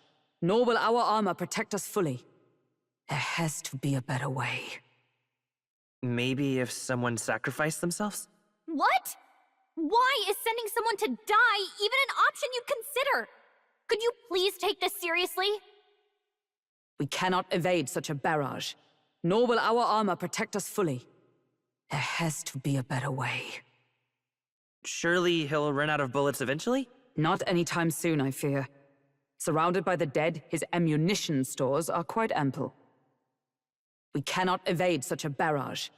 Nor will our armor protect us fully. There has to be a better way. Maybe if someone sacrificed themselves? What? Why is sending someone to die even an option you'd consider? Could you please take this seriously? We cannot evade such a barrage. Nor will our armor protect us fully. There has to be a better way. Surely he'll run out of bullets eventually? Not anytime soon, I fear. Surrounded by the dead, his ammunition stores are quite ample. We cannot evade such a barrage.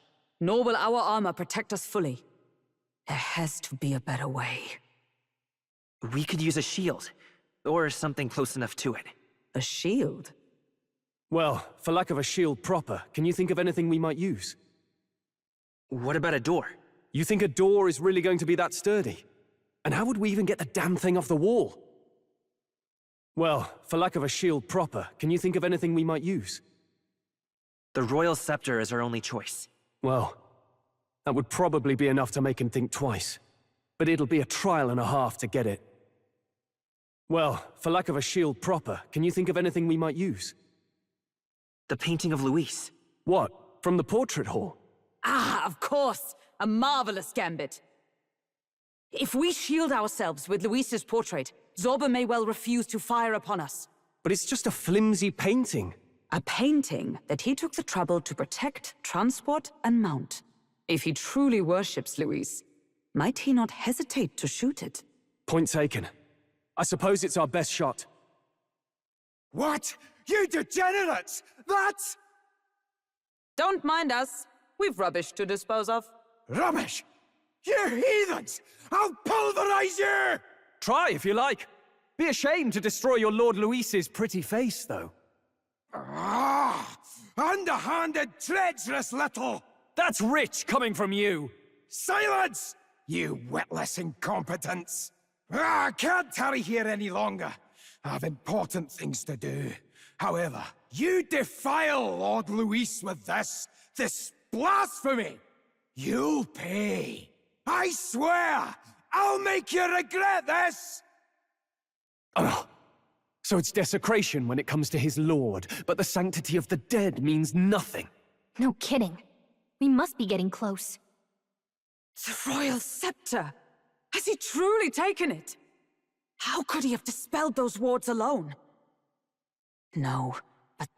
Nor will our armor protect us fully. There has to be a better way. We could use a shield. Or something close enough to it. A shield? Well, for lack of a shield proper, can you think of anything we might use? What about a door? You think a door is really going to be that sturdy? And how would we even get the damn thing off the wall? Well, for lack of a shield proper, can you think of anything we might use? The Royal Scepter is our only choice. Well, that would probably be enough to make him think twice. But it'll be a trial and a half to get it. Well, for lack of a shield proper, can you think of anything we might use? The painting of Luis. What? From the portrait hall? Ah, of course! A marvelous gambit. If we shield ourselves with Luis's portrait, Zorba may well refuse to fire upon us. But it's just a flimsy painting. A painting that he took the trouble to protect, transport, and mount. If he truly worships Luis, might he not hesitate to shoot it? Point taken. I suppose it's our best shot. What? You degenerates! That's... Don't mind us. We've rubbish to dispose of. Rubbish? You heathens! I'll pulverize you! Try if you like. Be ashamed to destroy your Lord Luis's pretty face, though. Ah! Underhanded, treacherous little! That's rich coming from you! Silence! You witless incompetents! I can't tarry here any longer. I have important things to do. However, you defile Lord Luis with this blasphemy! You'll pay! I swear! I'll make you regret this! Ugh. So it's desecration when it comes to his lord, but the sanctity of the dead means nothing. No kidding. We must be getting close. The royal scepter! Has he truly taken it? How could he have dispelled those wards alone? No, but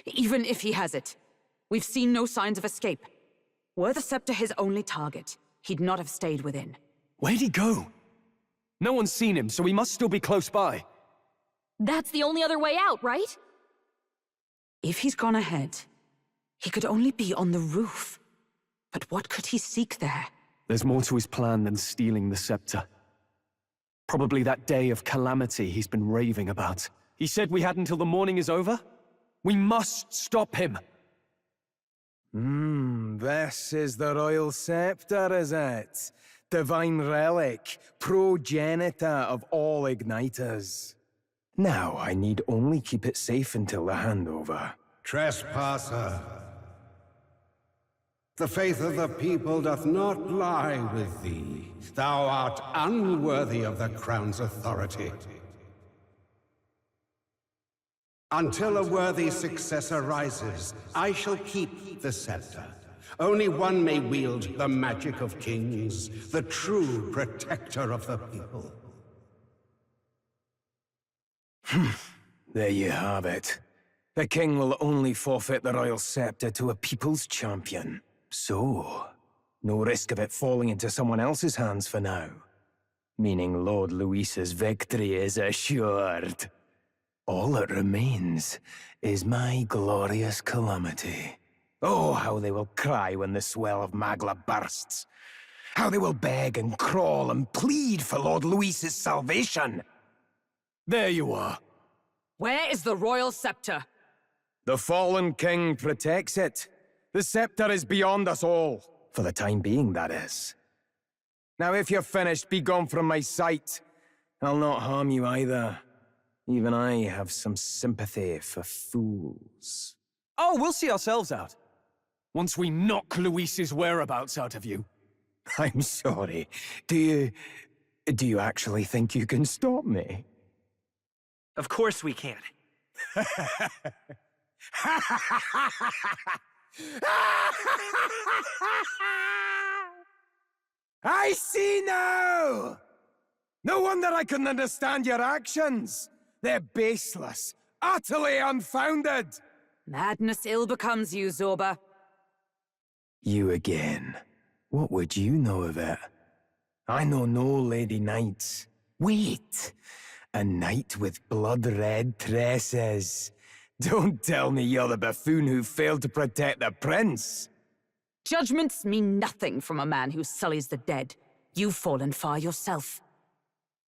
even if he has it, we've seen no signs of escape. Were the scepter his only target, he'd not have stayed within. Where'd he go? No one's seen him, so he must still be close by. That's the only other way out, right? If he's gone ahead, he could only be on the roof. But what could he seek there? There's more to his plan than stealing the scepter. Probably that day of calamity he's been raving about. He said we had until the morning is over? We must stop him! This is the royal scepter, is it? Divine relic, progenitor of all igniters. Now I need only keep it safe until the handover. Trespasser. The faith of the people doth not lie with thee. Thou art unworthy of the crown's authority. Until a worthy successor rises, I shall keep the scepter. Only one may wield the magic of kings, the true protector of the people. There you have it. The king will only forfeit the royal scepter to a people's champion. So, no risk of it falling into someone else's hands for now. Meaning Lord Luis's victory is assured. All that remains is my glorious calamity. Oh, how they will cry when the swell of Magla bursts. How they will beg and crawl and plead for Lord Luis's salvation. There you are. Where is the royal scepter? The fallen king protects it. The scepter is beyond us all. For the time being, that is. Now if you're finished, be gone from my sight. I'll not harm you either. Even I have some sympathy for fools. Oh, we'll see ourselves out. Once we knock Luis's whereabouts out of you. I'm sorry. Do you actually think you can stop me? Of course we can. I see now! No wonder I couldn't understand your actions. They're baseless, utterly unfounded. Madness ill becomes you, Zorba. You again. What would you know of it? I know no lady knights. Wait! A knight with blood-red tresses. Don't tell me you're the buffoon who failed to protect the prince. Judgments mean nothing from a man who sullies the dead. You've fallen far yourself.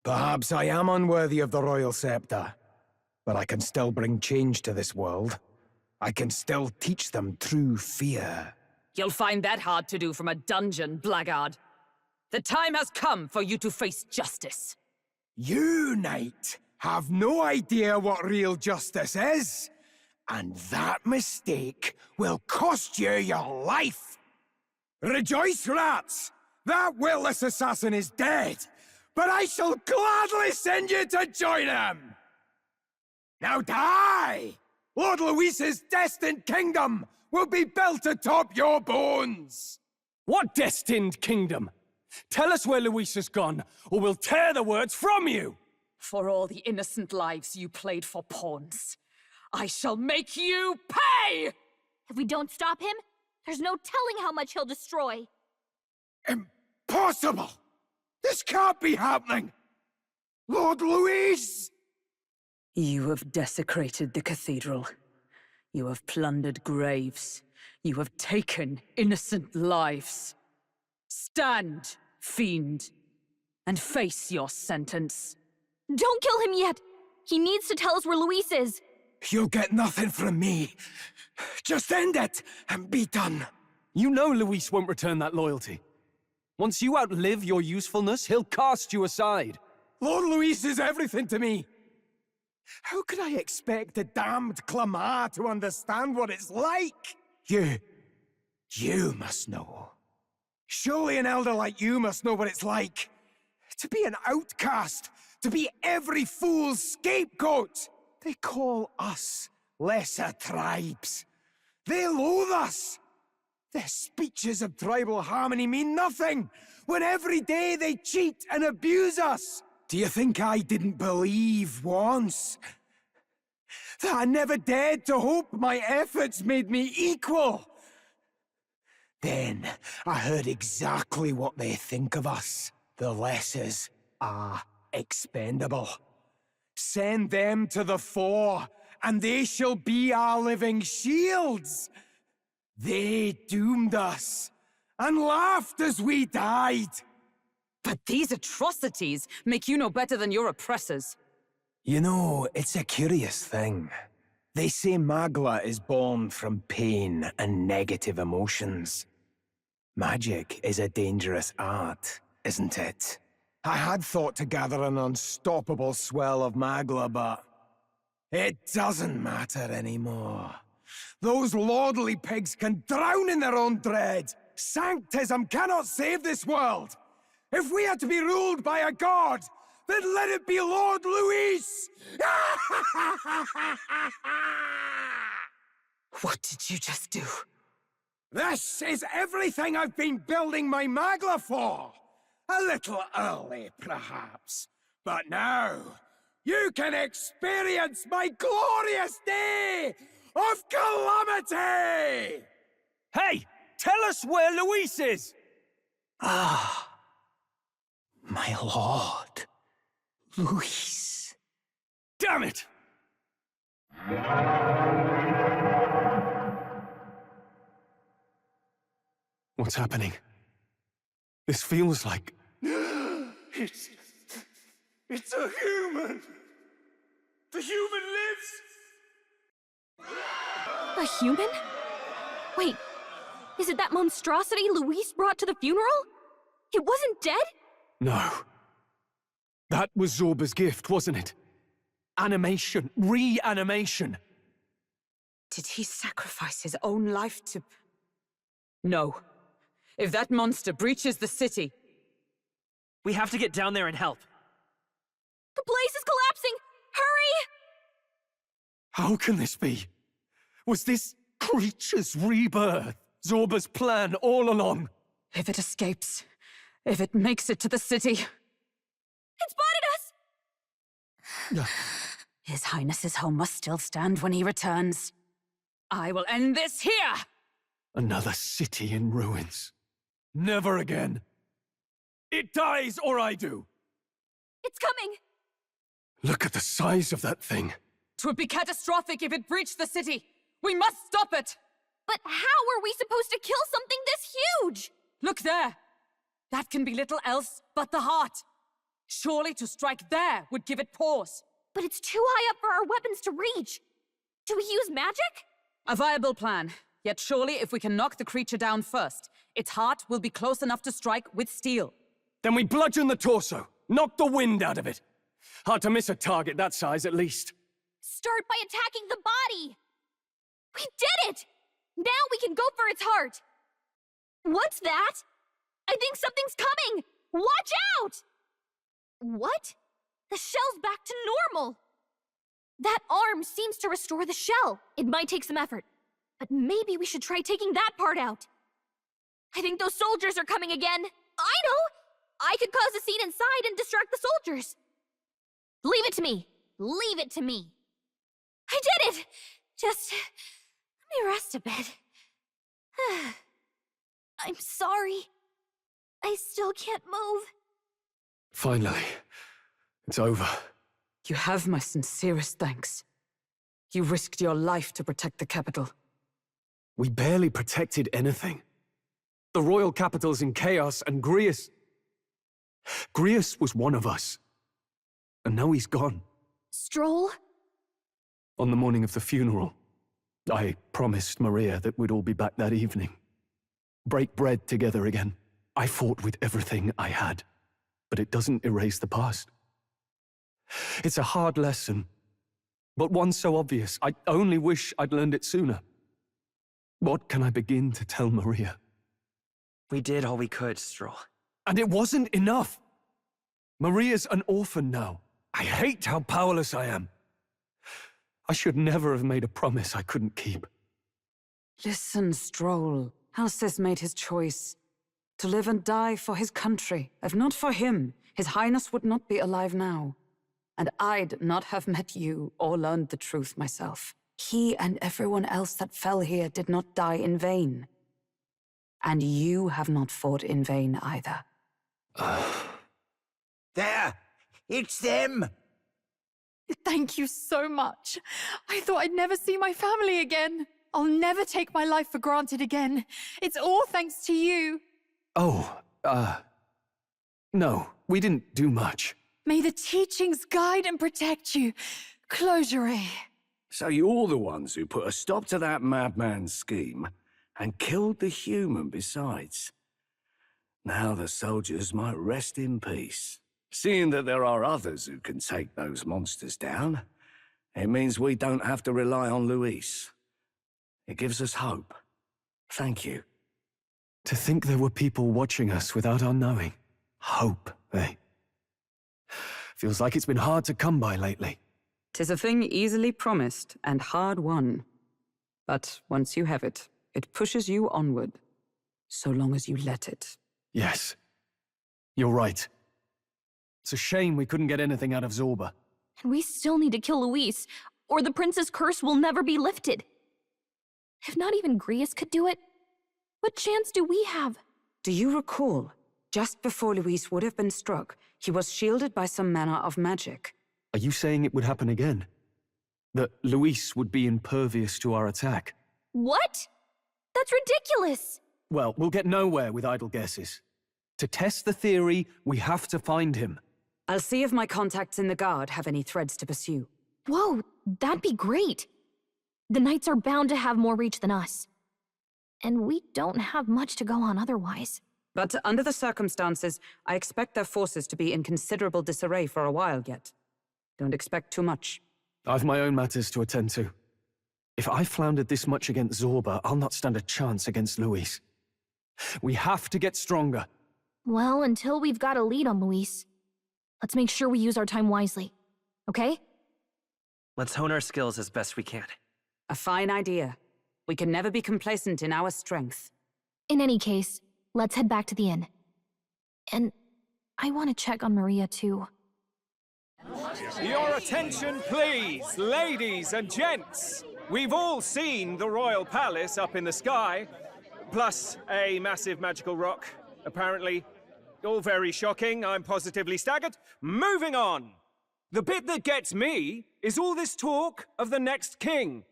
Perhaps I am unworthy of the royal scepter. But I can still bring change to this world. I can still teach them true fear. You'll find that hard to do from a dungeon, blackguard. The time has come for you to face justice. You, knight, have no idea what real justice is. And that mistake will cost you your life. Rejoice, rats! That witless assassin is dead. But I shall gladly send you to join him! Now die! Lord Luis's destined kingdom will be built atop your bones! What destined kingdom? Tell us where Luis has gone, or we'll tear the words from you! For all the innocent lives you played for pawns, I shall make you pay! If we don't stop him, there's no telling how much he'll destroy. Impossible! This can't be happening! Lord Luis! You have desecrated the cathedral. You have plundered graves. You have taken innocent lives. Stand, fiend, and face your sentence. Don't kill him yet! He needs to tell us where Luis is! You'll get nothing from me. Just end it and be done. You know Luis won't return that loyalty. Once you outlive your usefulness, he'll cast you aside. Lord Luis is everything to me. How could I expect the damned Clamar to understand what it's like? You must know. Surely an elder like you must know what it's like. To be an outcast, to be every fool's scapegoat. They call us lesser tribes. They loathe us. Their speeches of tribal harmony mean nothing, when every day they cheat and abuse us. Do you think I didn't believe once that I never dared to hope my efforts made me equal? Then I heard exactly what they think of us. The lessers are expendable. Send them to the fore, and they shall be our living shields. They doomed us, and laughed as we died. But these atrocities make you no better than your oppressors. You know, it's a curious thing. They say Magla is born from pain and negative emotions. Magic is a dangerous art, isn't it? I had thought to gather an unstoppable swell of Magla, but it doesn't matter anymore. Those lordly pigs can drown in their own dread. Sanctism cannot save this world. If we are to be ruled by a god, then let it be Lord Luis! What did you just do? This is everything I've been building my Magla for! A little early, perhaps. But now, you can experience my glorious day of calamity! Hey! Tell us where Luis is! Ah, my lord, Luis. Damn it! What's happening? This feels like... It's a human! The human lives! A human? Wait, is it that monstrosity Luis brought to the funeral? It wasn't dead? No. That was Zorba's gift, wasn't it? Animation. Reanimation. Did he sacrifice his own life to... No. If that monster breaches the city... We have to get down there and help. The place is collapsing! Hurry! How can this be? Was this creature's rebirth Zorba's plan all along? If it escapes, if it makes it to the city... It spotted us! His Highness's home must still stand when he returns. I will end this here! Another city in ruins. Never again. It dies or I do. It's coming! Look at the size of that thing. 'Twould be catastrophic if it breached the city. We must stop it! But how are we supposed to kill something this huge? Look there! That can be little else but the heart. Surely to strike there would give it pause. But it's too high up for our weapons to reach. Do we use magic? A viable plan. Yet surely if we can knock the creature down first, its heart will be close enough to strike with steel. Then we bludgeon the torso. Knock the wind out of it. Hard to miss a target that size, at least. Start by attacking the body! We did it! Now we can go for its heart! What's that? I think something's coming! Watch out! What? The shell's back to normal! That arm seems to restore the shell. It might take some effort, but maybe we should try taking that part out. I think those soldiers are coming again. I know! I could cause a scene inside and distract the soldiers. Leave it to me. Leave it to me. I did it! Just let me rest a bit. I'm sorry. I still can't move. Finally. It's over. You have my sincerest thanks. You risked your life to protect the capital. We barely protected anything. The royal capital's in chaos, and Grius... Grius was one of us. And now he's gone. Stroll? On the morning of the funeral, I promised Maria that we'd all be back that evening. Break bread together again. I fought with everything I had, but it doesn't erase the past. It's a hard lesson, but one so obvious. I only wish I'd learned it sooner. What can I begin to tell Maria? We did all we could, Stroll. And it wasn't enough. Maria's an orphan now. I hate how powerless I am. I should never have made a promise I couldn't keep. Listen, Stroll. Alcest made his choice. To live and die for his country. If not for him, His Highness would not be alive now. And I'd not have met you or learned the truth myself. He and everyone else that fell here did not die in vain. And you have not fought in vain either. There! It's them! Thank you so much. I thought I'd never see my family again. I'll never take my life for granted again. It's all thanks to you. Oh, no, we didn't do much. May the teachings guide and protect you. Closure. So you're the ones who put a stop to that madman's scheme and killed the human besides. Now the soldiers might rest in peace. Seeing that there are others who can take those monsters down, it means we don't have to rely on Luis. It gives us hope. Thank you. To think there were people watching us without our knowing. Hope, eh? Feels like it's been hard to come by lately. 'Tis a thing easily promised and hard won. But once you have it, it pushes you onward, so long as you let it. Yes. You're right. It's a shame we couldn't get anything out of Zorba. And we still need to kill Luis, or the prince's curse will never be lifted. If not even Grius could do it, what chance do we have? Do you recall, just before Luis would have been struck, he was shielded by some manner of magic? Are you saying it would happen again? That Luis would be impervious to our attack? What? That's ridiculous! Well, we'll get nowhere with idle guesses. To test the theory, we have to find him. I'll see if my contacts in the Guard have any threads to pursue. Whoa, that'd be great. The Knights are bound to have more reach than us. And we don't have much to go on otherwise. But under the circumstances, I expect their forces to be in considerable disarray for a while yet. Don't expect too much. I've my own matters to attend to. If I floundered this much against Zorba, I'll not stand a chance against Luis. We have to get stronger. Well, until we've got a lead on Luis, let's make sure we use our time wisely. Okay? Let's hone our skills as best we can. A fine idea. We can never be complacent in our strength. In any case, let's head back to the inn. And I want to check on Maria, too. Your attention, please, ladies and gents. We've all seen the royal palace up in the sky, plus a massive magical rock, apparently. All very shocking, I'm positively staggered. Moving on. The bit that gets me is all this talk of the next king.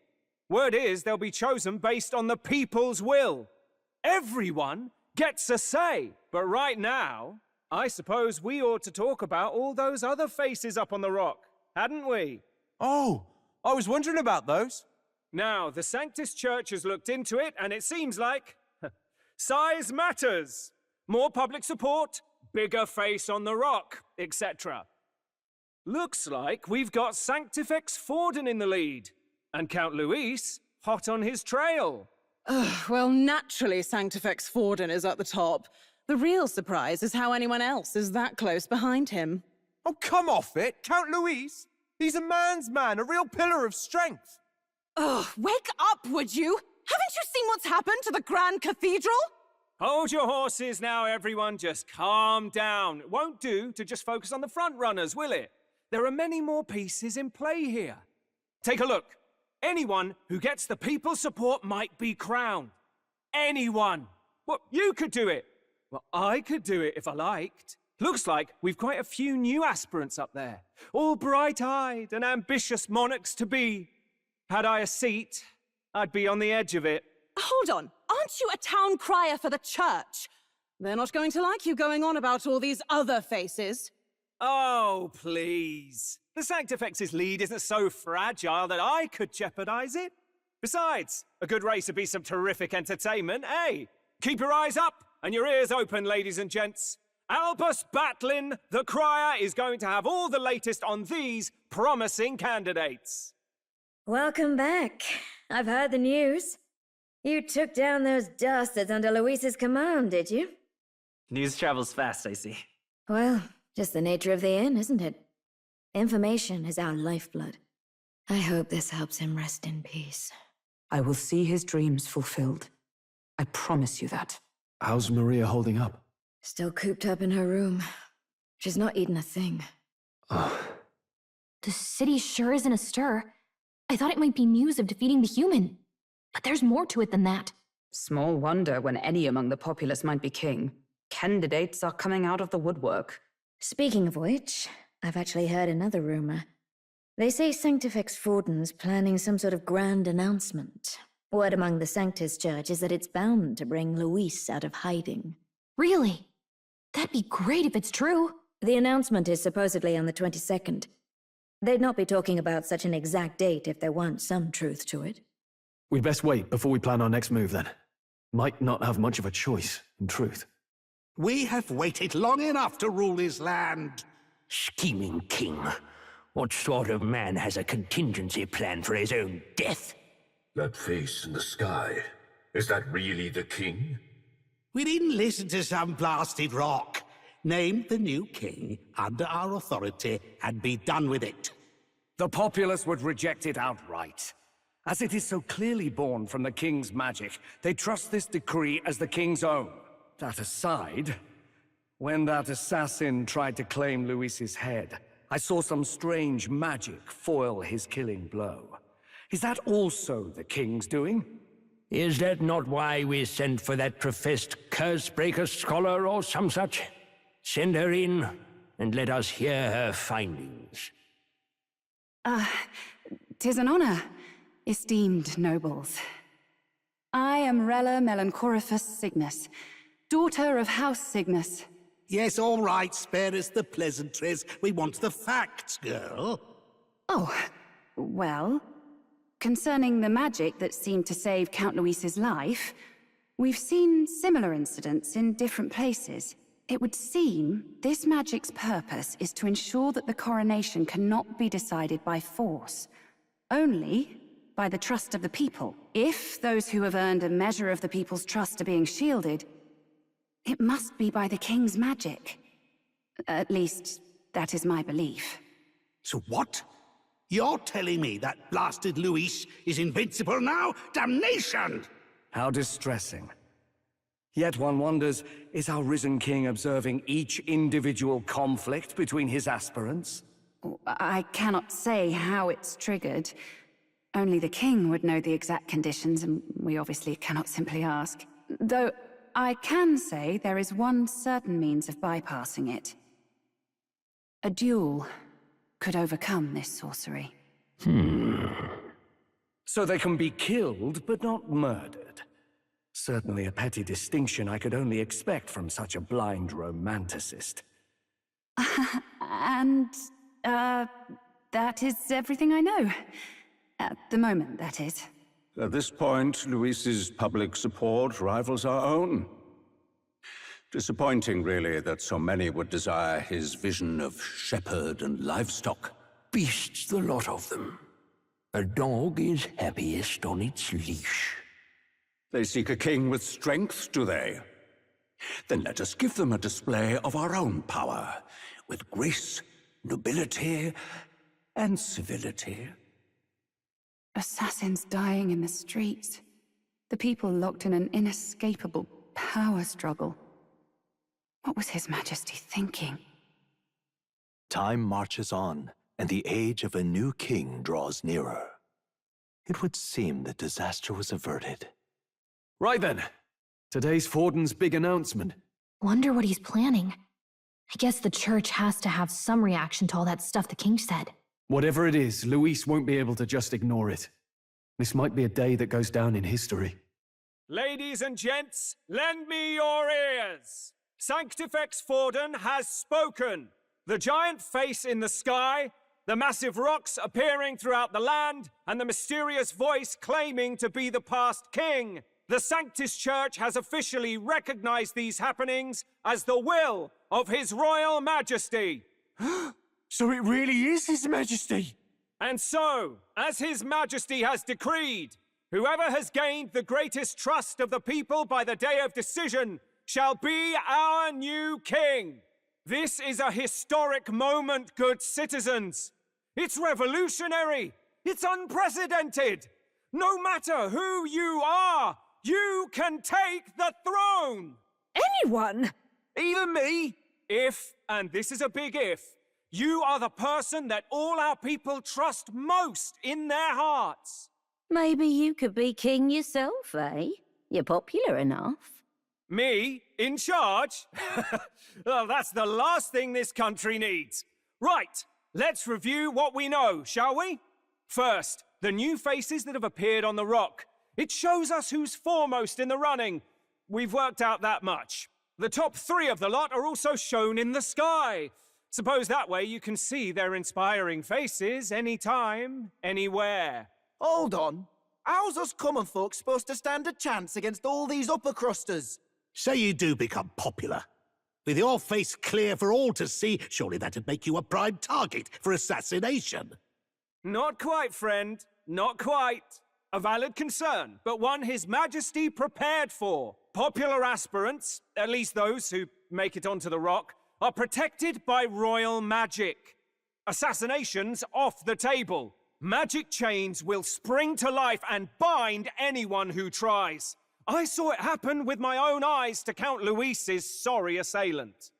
Word is they'll be chosen based on the people's will. Everyone gets a say, but right now, I suppose we ought to talk about all those other faces up on the rock, hadn't we? Oh, I was wondering about those. Now, the Sanctus Church has looked into it, and it seems like size matters. More public support, bigger face on the rock, etc. Looks like we've got Sanctifex Forden in the lead, and Count Luis hot on his trail. Well, naturally Sanctifex Forden is at the top. The real surprise is how anyone else is that close behind him. Oh, come off it, Count Luis. He's a man's man, a real pillar of strength. Ugh, wake up, would you? Haven't you seen what's happened to the Grand Cathedral? Hold your horses now, everyone. Just calm down. It won't do to just focus on the front runners, will it? There are many more pieces in play here. Take a look. Anyone who gets the people's support might be crowned. Anyone. Well, you could do it. Well, I could do it if I liked. Looks like we've quite a few new aspirants up there. All bright-eyed and ambitious monarchs to be. Had I a seat, I'd be on the edge of it. Hold on, aren't you a town crier for the church? They're not going to like you going on about all these other faces. Oh, please. The Sanctifex's lead isn't so fragile that I could jeopardize it. Besides, a good race would be some terrific entertainment, eh? Keep your eyes up and your ears open, ladies and gents. Albus Batlin, the crier, is going to have all the latest on these promising candidates. Welcome back. I've heard the news. You took down those dastards under Luis's command, did you? News travels fast, I see. Well, just the nature of the inn, isn't it? Information is our lifeblood. I hope this helps him rest in peace. I will see his dreams fulfilled. I promise you that. How's Maria holding up? Still cooped up in her room. She's not eaten a thing. The city sure isn't astir. I thought it might be news of defeating the human. But there's more to it than that. Small wonder when any among the populace might be king. Candidates are coming out of the woodwork. Speaking of which, I've actually heard another rumor. They say Sanctifex Forden's planning some sort of grand announcement. Word among the Sanctus Church is that it's bound to bring Luis out of hiding. Really? That'd be great if it's true. The announcement is supposedly on the 22nd. They'd not be talking about such an exact date if there weren't some truth to it. We'd best wait before we plan our next move, then. Might not have much of a choice, in truth. We have waited long enough to rule his land. Scheming king. What sort of man has a contingency plan for his own death? That face in the sky, is that really the king? We didn't listen to some blasted rock. Name the new king under our authority and be done with it. The populace would reject it outright. As it is so clearly born from the king's magic, they trust this decree as the king's own. That aside, when that assassin tried to claim Luis's head, I saw some strange magic foil his killing blow. Is that also the king's doing? Is that not why we sent for that professed curse-breaker scholar or some such? Send her in, and let us hear her findings. 'Tis an honor, esteemed nobles. I am Rella Melanchorophus Cygnus, daughter of House Cygnus. Yes, all right, spare us the pleasantries. We want the facts, girl. Oh, well, concerning the magic that seemed to save Count Luis's life, we've seen similar incidents in different places. It would seem this magic's purpose is to ensure that the coronation cannot be decided by force, only by the trust of the people. If those who have earned a measure of the people's trust are being shielded, it must be by the king's magic. At least, that is my belief. So what? You're telling me that blasted Luis is invincible now? Damnation! How distressing. Yet one wonders, is our risen king observing each individual conflict between his aspirants? I cannot say how it's triggered. Only the king would know the exact conditions, and we obviously cannot simply ask. Though, I can say there is one certain means of bypassing it. A duel could overcome this sorcery. So they can be killed, but not murdered. Certainly a petty distinction I could only expect from such a blind romanticist. And, that is everything I know. At the moment, that is. At this point, Luis's public support rivals our own. Disappointing, really, that so many would desire his vision of shepherd and livestock. Beasts, the lot of them. A dog is happiest on its leash. They seek a king with strength, do they? Then let us give them a display of our own power, with grace, nobility, and civility. Assassins dying in the streets. The people locked in an inescapable power struggle. What was His Majesty thinking? Time marches on, and the age of a new king draws nearer. It would seem that disaster was averted. Right then. Today's Forden's big announcement. Wonder what he's planning. I guess the church has to have some reaction to all that stuff the king said. Whatever it is, Luis won't be able to just ignore it. This might be a day that goes down in history. Ladies and gents, lend me your ears. Sanctifex Forden has spoken. The giant face in the sky, the massive rocks appearing throughout the land, and the mysterious voice claiming to be the past king. The Sanctus Church has officially recognized these happenings as the will of His Royal Majesty. So it really is His Majesty? And so, as His Majesty has decreed, whoever has gained the greatest trust of the people by the day of decision shall be our new king. This is a historic moment, good citizens. It's revolutionary. It's unprecedented. No matter who you are, you can take the throne. Anyone? Even me. If, and this is a big if, you are the person that all our people trust most in their hearts. Maybe you could be king yourself, eh? You're popular enough. Me? In charge? Well, that's the last thing this country needs. Right, let's review what we know, shall we? First, the new faces that have appeared on the rock. It shows us who's foremost in the running. We've worked out that much. The top 3 of the lot are also shown in the sky. Suppose that way you can see their inspiring faces anytime, anywhere. Hold on. How's us common folk supposed to stand a chance against all these upper crusters? Say you do become popular. With your face clear for all to see, surely that'd make you a prime target for assassination. Not quite, friend. Not quite. A valid concern, but one His Majesty prepared for. Popular aspirants, at least those who make it onto the rock, are protected by royal magic. Assassinations off the table. Magic chains will spring to life and bind anyone who tries. I saw it happen with my own eyes to Count Luis's sorry assailant.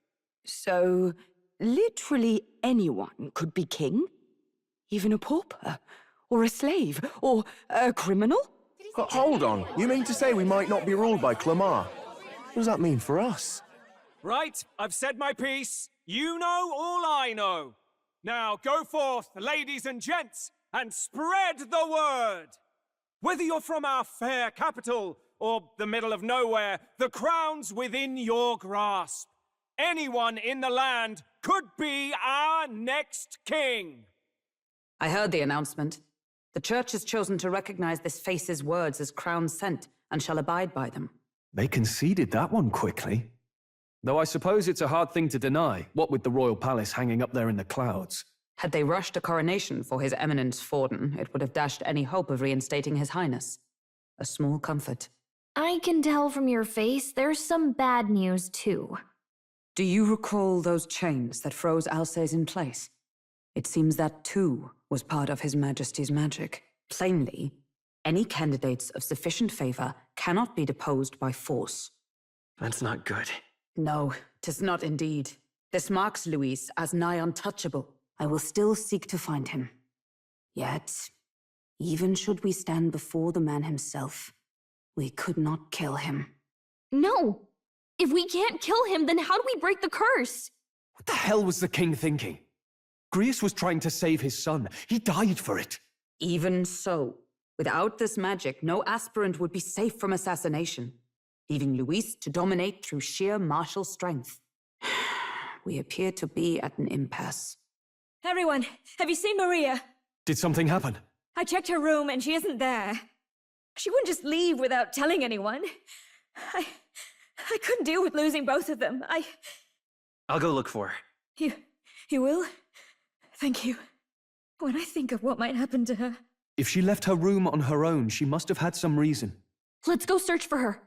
So, literally anyone could be king? Even a pauper? Or a slave? Or a criminal? Hold on. You mean to say we might not be ruled by Clamar? What does that mean for us? Right, I've said my piece. You know all I know. Now go forth, ladies and gents, and spread the word. Whether you're from our fair capital or the middle of nowhere, the crown's within your grasp. Anyone in the land could be our next king. I heard the announcement. The church has chosen to recognize this face's words as crown sent and shall abide by them. They conceded that one quickly. Though I suppose it's a hard thing to deny, what with the royal palace hanging up there in the clouds. Had they rushed a coronation for His Eminence Forden, it would have dashed any hope of reinstating His Highness. A small comfort. I can tell from your face there's some bad news, too. Do you recall those chains that froze Alsace in place? It seems that, too, was part of His Majesty's magic. Plainly, any candidates of sufficient favor cannot be deposed by force. That's not good. No, 'tis not indeed. This marks Luis as nigh untouchable. I will still seek to find him. Yet, even should we stand before the man himself, we could not kill him. No! If we can't kill him, then how do we break the curse? What the hell was the king thinking? Grius was trying to save his son. He died for it. Even so, without this magic, no aspirant would be safe from assassination, leaving Luis to dominate through sheer martial strength. We appear to be at an impasse. Everyone, have you seen Maria? Did something happen? I checked her room and she isn't there. She wouldn't just leave without telling anyone. I couldn't deal with losing both of them. I'll go look for her. You will? Thank you. When I think of what might happen to her. If she left her room on her own, she must have had some reason. Let's go search for her.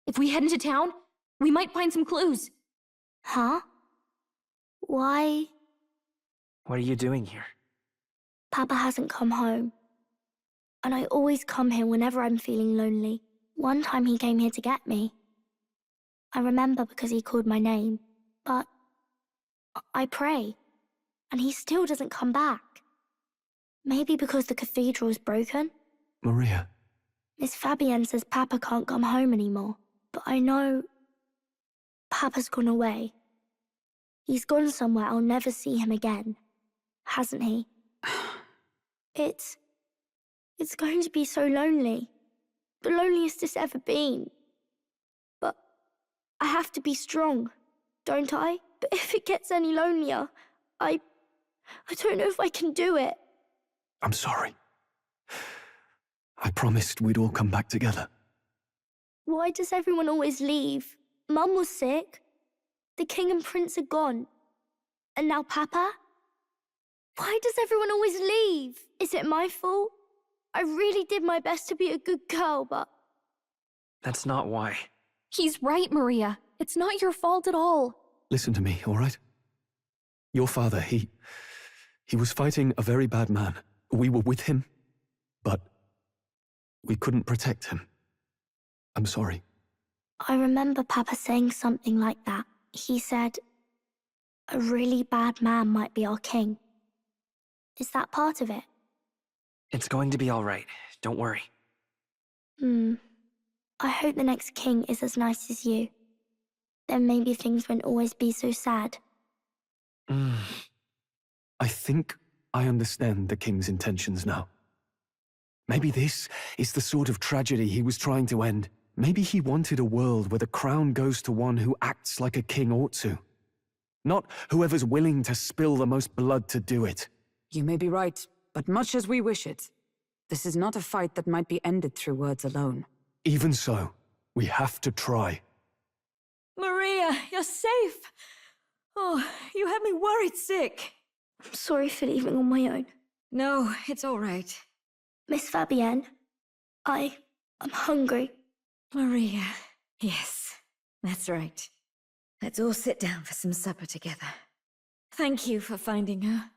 If we head into town, we might find some clues. Huh? Why? What are you doing here? Papa hasn't come home. And I always come here whenever I'm feeling lonely. One time he came here to get me. I remember because he called my name. But I pray, and he still doesn't come back. Maybe because the cathedral's broken? Maria. Miss Fabienne says Papa can't come home anymore. But I know Papa's gone away. He's gone somewhere I'll never see him again. Hasn't he? It's It's going to be so lonely. The loneliest it's ever been. But I have to be strong, don't I? But if it gets any lonelier, I don't know if I can do it. I'm sorry. I promised we'd all come back together. Why does everyone always leave? Mum was sick. The king and prince are gone. And now Papa? Why does everyone always leave? Is it my fault? I really did my best to be a good girl, but... That's not why. He's right, Maria. It's not your fault at all. Listen to me, all right? Your father, he was fighting a very bad man. We were with him, but we couldn't protect him. I'm sorry. I remember Papa saying something like that. He said, a really bad man might be our king. Is that part of it? It's going to be all right. Don't worry. I hope the next king is as nice as you. Then maybe things won't always be so sad. I think I understand the king's intentions now. Maybe this is the sort of tragedy he was trying to end. Maybe he wanted a world where the crown goes to one who acts like a king ought to. Not whoever's willing to spill the most blood to do it. You may be right, but much as we wish it, this is not a fight that might be ended through words alone. Even so, we have to try. Maria, you're safe. Oh, you had me worried sick. I'm sorry for leaving on my own. No, it's all right. Miss Fabienne, I'm hungry. Maria, yes, that's right. Let's all sit down for some supper together. Thank you for finding her.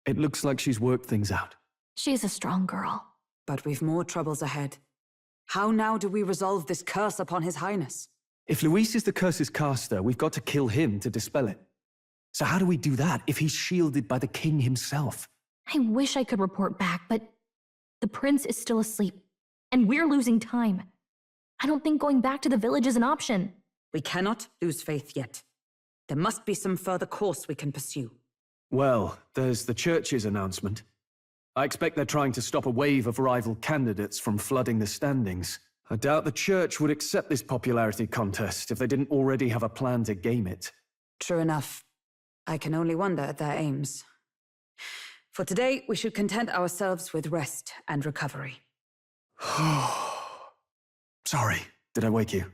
It looks like she's worked things out. She's a strong girl. But we've more troubles ahead. How now do we resolve this curse upon His Highness? If Luis is the curse's caster, we've got to kill him to dispel it. So how do we do that if he's shielded by the king himself? I wish I could report back, but the prince is still asleep, and we're losing time. I don't think going back to the village is an option. We cannot lose faith yet. There must be some further course we can pursue. Well, there's the church's announcement. I expect they're trying to stop a wave of rival candidates from flooding the standings. I doubt the church would accept this popularity contest if they didn't already have a plan to game it. True enough. I can only wonder at their aims. For today, we should content ourselves with rest and recovery. Sorry, did I wake you?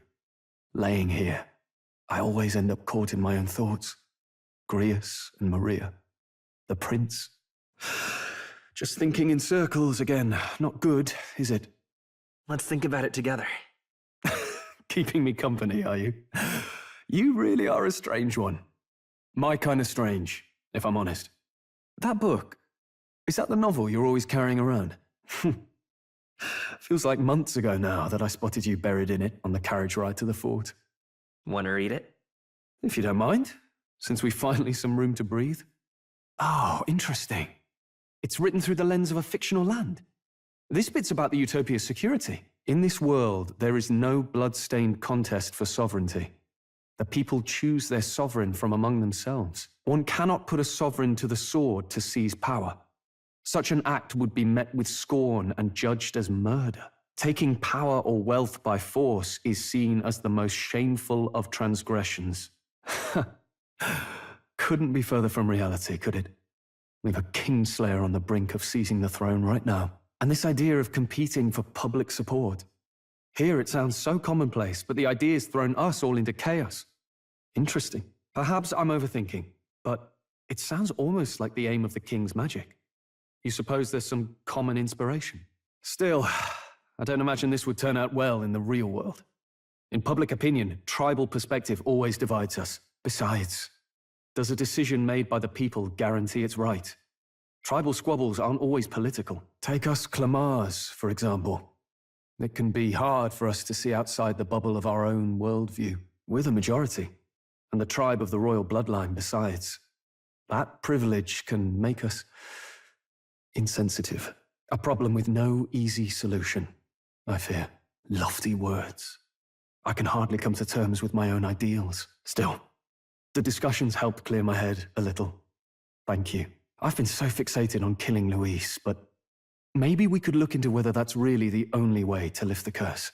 Laying here, I always end up caught in my own thoughts. Grius and Maria. The prince. Just thinking in circles again. Not good, is it? Let's think about it together. Keeping me company, are you? You really are a strange one. My kind of strange, if I'm honest. That book, is that the novel you're always carrying around? Feels like months ago now that I spotted you buried in it on the carriage ride to the fort. Want to read it? If you don't mind, since we've finally some room to breathe. Oh, interesting. It's written through the lens of a fictional land. This bit's about the Utopia's security. In this world, there is no blood-stained contest for sovereignty. The people choose their sovereign from among themselves. One cannot put a sovereign to the sword to seize power. Such an act would be met with scorn and judged as murder. Taking power or wealth by force is seen as the most shameful of transgressions. Couldn't be further from reality, could it? We've a kingslayer on the brink of seizing the throne right now. And this idea of competing for public support. Here it sounds so commonplace, but the idea's thrown us all into chaos. Interesting. Perhaps I'm overthinking, but it sounds almost like the aim of the king's magic. You suppose there's some common inspiration? Still, I don't imagine this would turn out well in the real world. In public opinion, tribal perspective always divides us. Besides, does a decision made by the people guarantee it's right? Tribal squabbles aren't always political. Take us Clamars, for example. It can be hard for us to see outside the bubble of our own worldview. We're the majority, and the tribe of the royal bloodline besides. That privilege can make us insensitive. A problem with no easy solution, I fear. Lofty words. I can hardly come to terms with my own ideals. Still, the discussions helped clear my head a little. Thank you. I've been so fixated on killing Luis, but Maybe we could look into whether that's really the only way to lift the curse.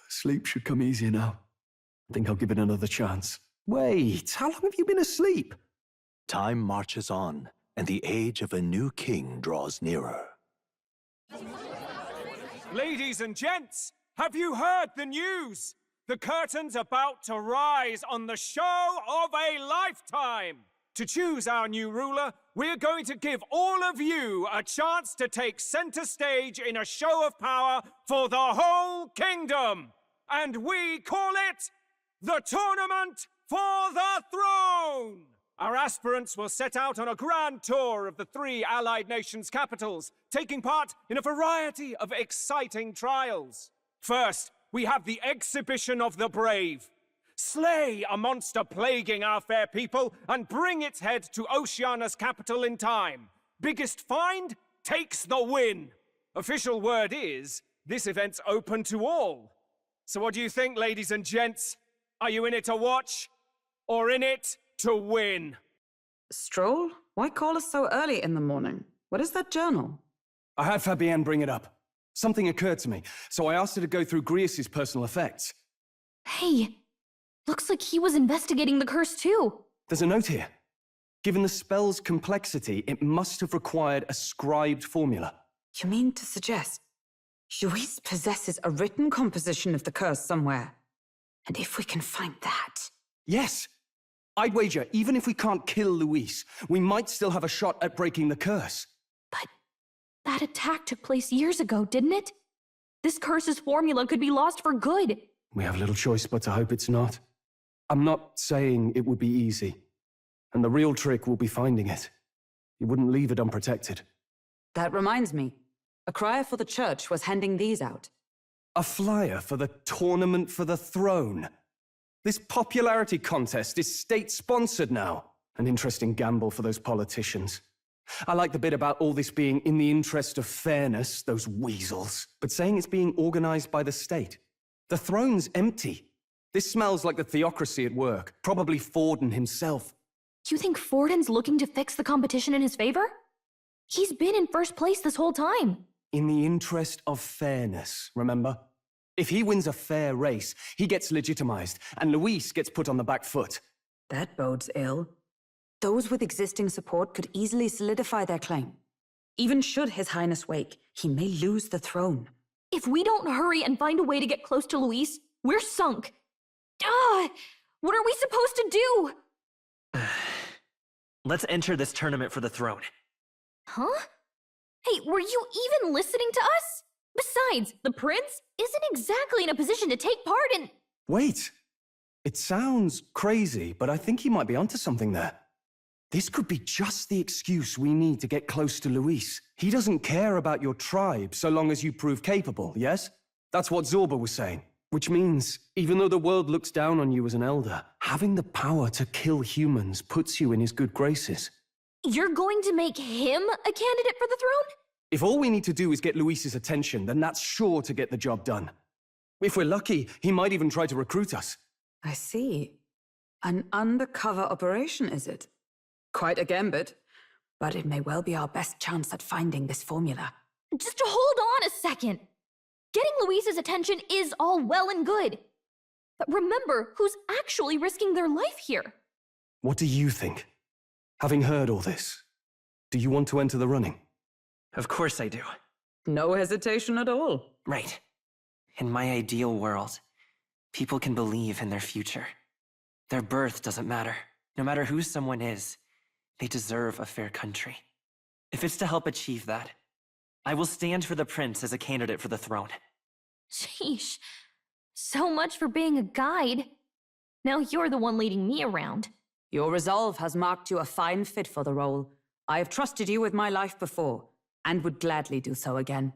Sleep should come easier now. I think I'll give it another chance. Wait, how long have you been asleep? Time marches on, and the age of a new king draws nearer. Ladies and gents, have you heard the news? The curtain's about to rise on the show of a lifetime. To choose our new ruler, we're going to give all of you a chance to take center stage in a show of power for the whole kingdom. And we call it the Tournament for the Throne! Our aspirants will set out on a grand tour of the 3 allied nations' capitals, taking part in a variety of exciting trials. First, we have the Exhibition of the Brave. Slay a monster plaguing our fair people and bring its head to Oceania's capital in time. Biggest find takes the win. Official word is, this event's open to all. So what do you think, ladies and gents? Are you in it to watch, or in it to win? Stroll? Why call us so early in the morning? What is that journal? I had Fabienne bring it up. Something occurred to me, so I asked her to go through Grius' personal effects. Hey, looks like he was investigating the curse too. There's a note here. Given the spell's complexity, it must have required a scribed formula. You mean to suggest Luis possesses a written composition of the curse somewhere? And if we can find that... Yes! I'd wager, even if we can't kill Luis, we might still have a shot at breaking the curse. But that attack took place years ago, didn't it? This curse's formula could be lost for good. We have little choice but to hope it's not. I'm not saying it would be easy. And the real trick will be finding it. You wouldn't leave it unprotected. That reminds me. A crier for the church was handing these out. A flyer for the Tournament for the Throne. This popularity contest is state-sponsored now. An interesting gamble for those politicians. I like the bit about all this being in the interest of fairness, those weasels. But saying it's being organized by the state. The throne's empty. This smells like the theocracy at work. Probably Forden himself. You think Forden's looking to fix the competition in his favor? He's been in first place this whole time. In the interest of fairness, remember? If he wins a fair race, he gets legitimized, and Luis gets put on the back foot. That bodes ill. Those with existing support could easily solidify their claim. Even should His Highness wake, he may lose the throne. If we don't hurry and find a way to get close to Luis, we're sunk. What are we supposed to do? Let's enter this tournament for the throne. Huh? Hey, were you even listening to us? Besides, the prince isn't exactly in a position to take part in... Wait. It sounds crazy, but I think he might be onto something there. This could be just the excuse we need to get close to Luis. He doesn't care about your tribe so long as you prove capable, yes? That's what Zorba was saying. Which means, even though the world looks down on you as an elder, having the power to kill humans puts you in his good graces. You're going to make him a candidate for the throne? If all we need to do is get Luis's attention, then that's sure to get the job done. If we're lucky, he might even try to recruit us. I see. An undercover operation, is it? Quite a gambit, but it may well be our best chance at finding this formula. Just hold on a second. Getting Luis's attention is all well and good. But remember who's actually risking their life here. What do you think? Having heard all this, do you want to enter the running? Of course I do. No hesitation at all. Right. In my ideal world, people can believe in their future. Their birth doesn't matter. No matter who someone is, they deserve a fair country. If it's to help achieve that, I will stand for the prince as a candidate for the throne. Sheesh. So much for being a guide. Now you're the one leading me around. Your resolve has marked you a fine fit for the role. I have trusted you with my life before, and would gladly do so again.